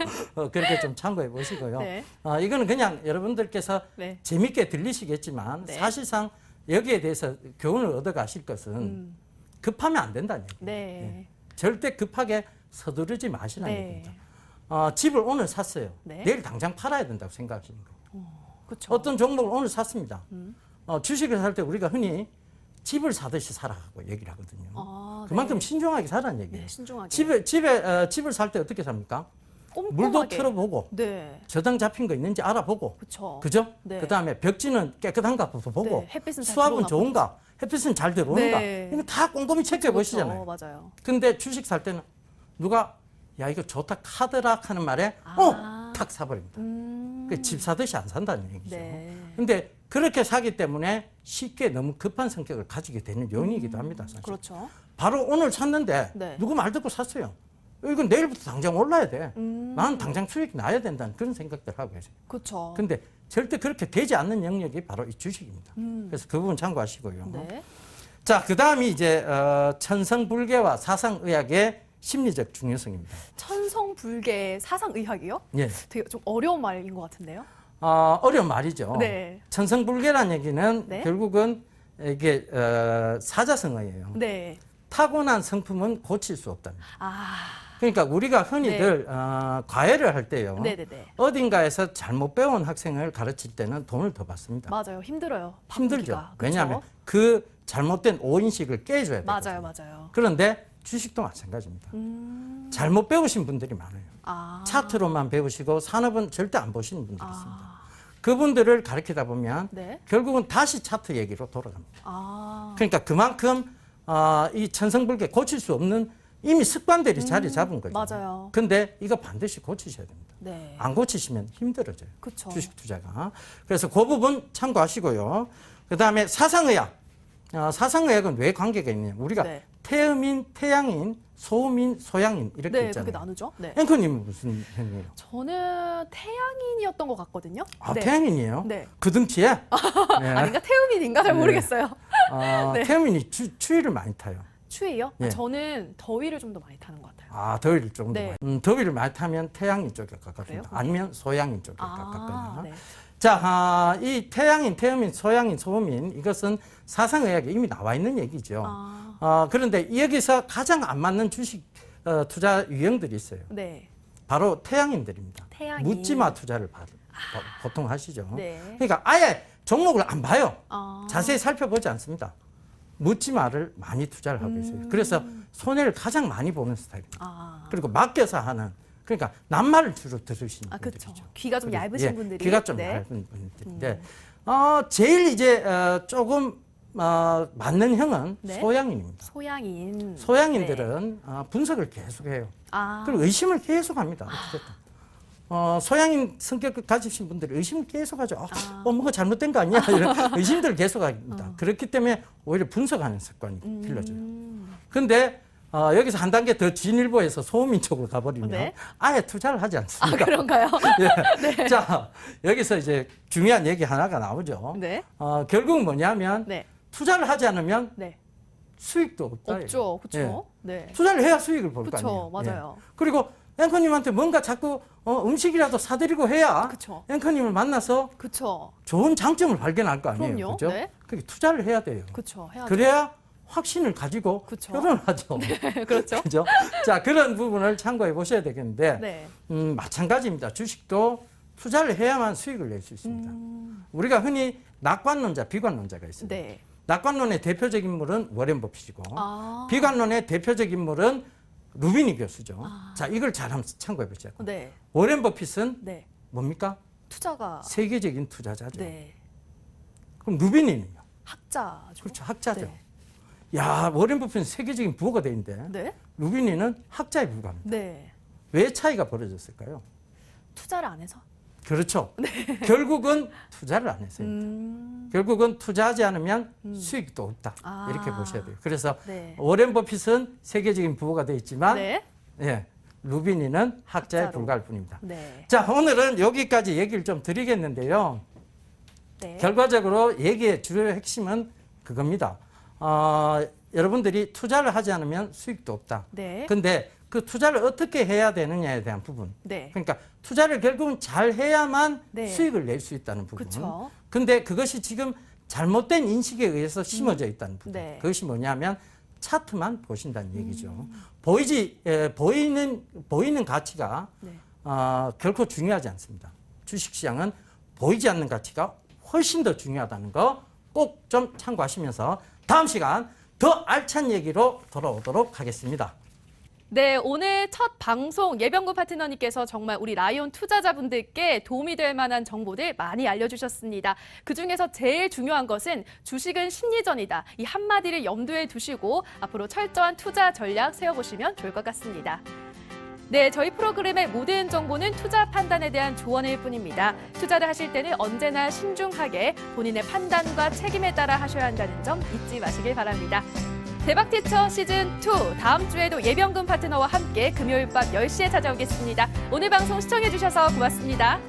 그렇게 좀 참고해 보시고요. 네. 이거는 그냥 여러분들께서 네. 재밌게 들리시겠지만 네. 사실상 여기에 대해서 교훈을 얻어 가실 것은 급하면 안 된다는 얘기예요. 네. 절대 급하게 서두르지 마시라는 네. 얘기입니다. 집을 오늘 샀어요. 네. 내일 당장 팔아야 된다고 생각하시는 거예요. 그렇죠. 어떤 종목을 오늘 샀습니다. 주식을 살 때 우리가 흔히 집을 사듯이 사라고 얘기를 하거든요. 그만큼 신중하게 사라는 얘기예요. 네, 신중하게. 집을 살 때 어떻게 삽니까? 꼼꼼하게. 물도 틀어보고 네. 저당 잡힌 거 있는지 알아보고 그렇죠. 그죠? 네. 그다음에 벽지는 깨끗한가 보고 네, 햇빛은 잘 수압은 들어가고. 좋은가 햇빛은 잘 들어오는가? 네. 이거 다 꼼꼼히 체크해 보시잖아요. 그렇죠. 맞아요. 근데 주식 살 때는 누가 야 이거 좋다 카더라 하는 말에 탁 사버립니다. 집 사듯이 안 산다는 얘기죠. 네. 근데 그렇게 사기 때문에 쉽게 너무 급한 성격을 가지게 되는 요인이기도 합니다. 사실. 그렇죠. 바로 오늘 샀는데 네. 누구 말 듣고 샀어요. 이건 내일부터 당장 올라야 돼. 나는 당장 수익이 나야 된다는 그런 생각들 하고 계세요. 그렇죠. 근데 절대 그렇게 되지 않는 영역이 바로 이 주식입니다. 그래서 그 부분 참고하시고요. 네. 자, 그 다음이 이제 천성불개와 사상의학의 심리적 중요성입니다. 천성불개 사상의학이요? 예. 되게 좀 어려운 말인 것 같은데요. 어려운 말이죠. 네. 천성불개란 얘기는 네. 결국은 이게 사자성어예요. 네. 타고난 성품은 고칠 수 없다. 아. 그러니까 우리가 흔히들 과외를 할 때요. 네네네. 어딘가에서 잘못 배운 학생을 가르칠 때는 돈을 더 받습니다. 맞아요. 힘들어요. 힘들죠. 바꾸기가. 그쵸? 왜냐하면 그 잘못된 오인식을 깨줘야 돼요. 맞아요. 맞아요. 그런데 주식도 마찬가지입니다. 잘못 배우신 분들이 많아요. 아. 차트로만 배우시고 산업은 절대 안 보시는 분들이 있습니다. 그분들을 가르치다 보면 네. 결국은 다시 차트 얘기로 돌아갑니다. 아. 그러니까 그만큼 이 천성불개 고칠 수 없는 이미 습관들이 자리 잡은 거죠. 맞아요. 근데 이거 반드시 고치셔야 됩니다. 네. 안 고치시면 힘들어져요. 그쵸. 주식 투자가. 그래서 그 부분 참고하시고요. 그다음에 사상의학. 사상의학은 왜 관계가 있느냐. 우리가 네. 태음인, 태양인, 소음인, 소양인 이렇게 네, 있잖아요. 그렇게 나누죠. 네. 앵커님은 무슨 편이에요? 저는 태양인이었던 것 같거든요. 네. 태양인이에요? 네. 그 등치에? 네. 아닌가? 태음인인가? 잘 네. 모르겠어요. 네. 태음인이 추위를 많이 타요. 추위요? 예. 저는 더위를 좀 더 많이 타는 것 같아요. 더위를 조금 더 네. 많이. 더위를 많이 타면 태양인 쪽에 가깝습니다. 그래요? 아니면 소양인 쪽에 가깝거든요. 네. 자, 이 태양인, 태음인, 소양인, 소음인 이것은 사상의학에 이미 나와 있는 얘기죠. 그런데 여기서 가장 안 맞는 주식 투자 유형들이 있어요. 네. 바로 태양인들입니다. 태양인. 묻지마 투자를 보통 하시죠. 네. 그러니까 아예 종목을 안 봐요. 아. 자세히 살펴보지 않습니다. 묻지마를 많이 투자를 하고 있어요. 그래서 손해를 가장 많이 보는 스타일입니다. 아. 그리고 맡겨서 하는, 그러니까 낱말을 주로 들으시는 그렇죠. 분들이죠. 귀가 좀 그리고, 얇으신 분들이. 귀가 좀 네. 얇은 분들인데 제일 이제 조금 맞는 형은 네. 소양인입니다. 소양인. 소양인들은 분석을 계속해요. 아. 그리고 의심을 계속합니다. 어떻겠든. 소양인 성격을 가지신 분들이 의심을 계속하죠. 뭔가 잘못된 거 아니야? 이런 의심들을 계속합니다. 그렇기 때문에 오히려 분석하는 습관이 길러져요. 그런데 여기서 한 단계 더 진일보해서 소음인 쪽으로 가버리면 네. 아예 투자를 하지 않습니다. 그런가요? 예. 자, 여기서 이제 중요한 얘기 하나가 나오죠. 네. 결국 뭐냐면 네. 투자를 하지 않으면 네. 수익도 없다. 없죠. 그렇죠. 예. 네. 투자를 해야 수익을 볼 거 그쵸, 아니에요. 맞아요. 그리고 앵커님한테 뭔가 자꾸 음식이라도 사드리고 해야 그쵸. 앵커님을 만나서 그렇죠. 좋은 장점을 발견할 거 아니에요. 그럼요. 그죠? 네. 그게 투자를 해야 돼요. 그렇죠. 해야죠. 그래야 확신을 가지고 그쵸. 결혼하죠. 그렇죠. 그죠? 자, 그런 부분을 참고해 보셔야 되겠는데, 네. 마찬가지입니다. 주식도 투자를 해야만 수익을 낼 수 있습니다. 우리가 흔히 낙관론자, 비관론자가 있습니다. 네. 낙관론의 대표적 인물은 워렌 버핏이고, 아. 비관론의 대표적 인물은 루비니 교수죠. 자, 이걸 잘 한번 참고해 보시죠. 네. 워렌 버핏은 네. 뭡니까? 투자가. 세계적인 투자자죠. 네. 그럼 루비니는요? 학자죠. 그렇죠. 학자죠. 네. 야, 워렌 버핏은 세계적인 부호가 돼 있는데 네. 루비니는 학자에 불과합니다. 네. 왜 차이가 벌어졌을까요? 투자를 안 해서. 그렇죠. 결국은 투자를 안 했어요. 결국은 투자하지 않으면 수익도 없다. 아. 이렇게 보셔야 돼요. 그래서 네. 워렌 버핏은 세계적인 부호가 돼 있지만 네. 예, 루비니는 학자에 학자로. 불과할 뿐입니다. 네. 자, 오늘은 여기까지 얘기를 좀 드리겠는데요. 네. 결과적으로 얘기의 주요 핵심은 그겁니다. 여러분들이 투자를 하지 않으면 수익도 없다. 네. 근데 그 투자를 어떻게 해야 되느냐에 대한 부분. 네. 그러니까 투자를 결국은 잘 해야만 네. 수익을 낼 수 있다는 부분. 그쵸. 근데 그것이 지금 잘못된 인식에 의해서 심어져 있다는 부분. 네. 그것이 뭐냐면 차트만 보신다는 얘기죠. 보이는 가치가 네. 결코 중요하지 않습니다. 주식시장은 보이지 않는 가치가 훨씬 더 중요하다는 거 꼭 좀 참고하시면서 다음 시간 더 알찬 얘기로 돌아오도록 하겠습니다. 네, 오늘 첫 방송 예병구 파트너님께서 정말 우리 라이온 투자자분들께 도움이 될 만한 정보들 많이 알려주셨습니다. 그중에서 제일 중요한 것은 주식은 심리전이다. 이 한마디를 염두에 두시고 앞으로 철저한 투자 전략 세워보시면 좋을 것 같습니다. 네, 저희 프로그램의 모든 정보는 투자 판단에 대한 조언일 뿐입니다. 투자를 하실 때는 언제나 신중하게 본인의 판단과 책임에 따라 하셔야 한다는 점 잊지 마시길 바랍니다. 대박티처 시즌2 다음 주에도 예병군 파트너와 함께 금요일 밤 10시에 찾아오겠습니다. 오늘 방송 시청해주셔서 고맙습니다.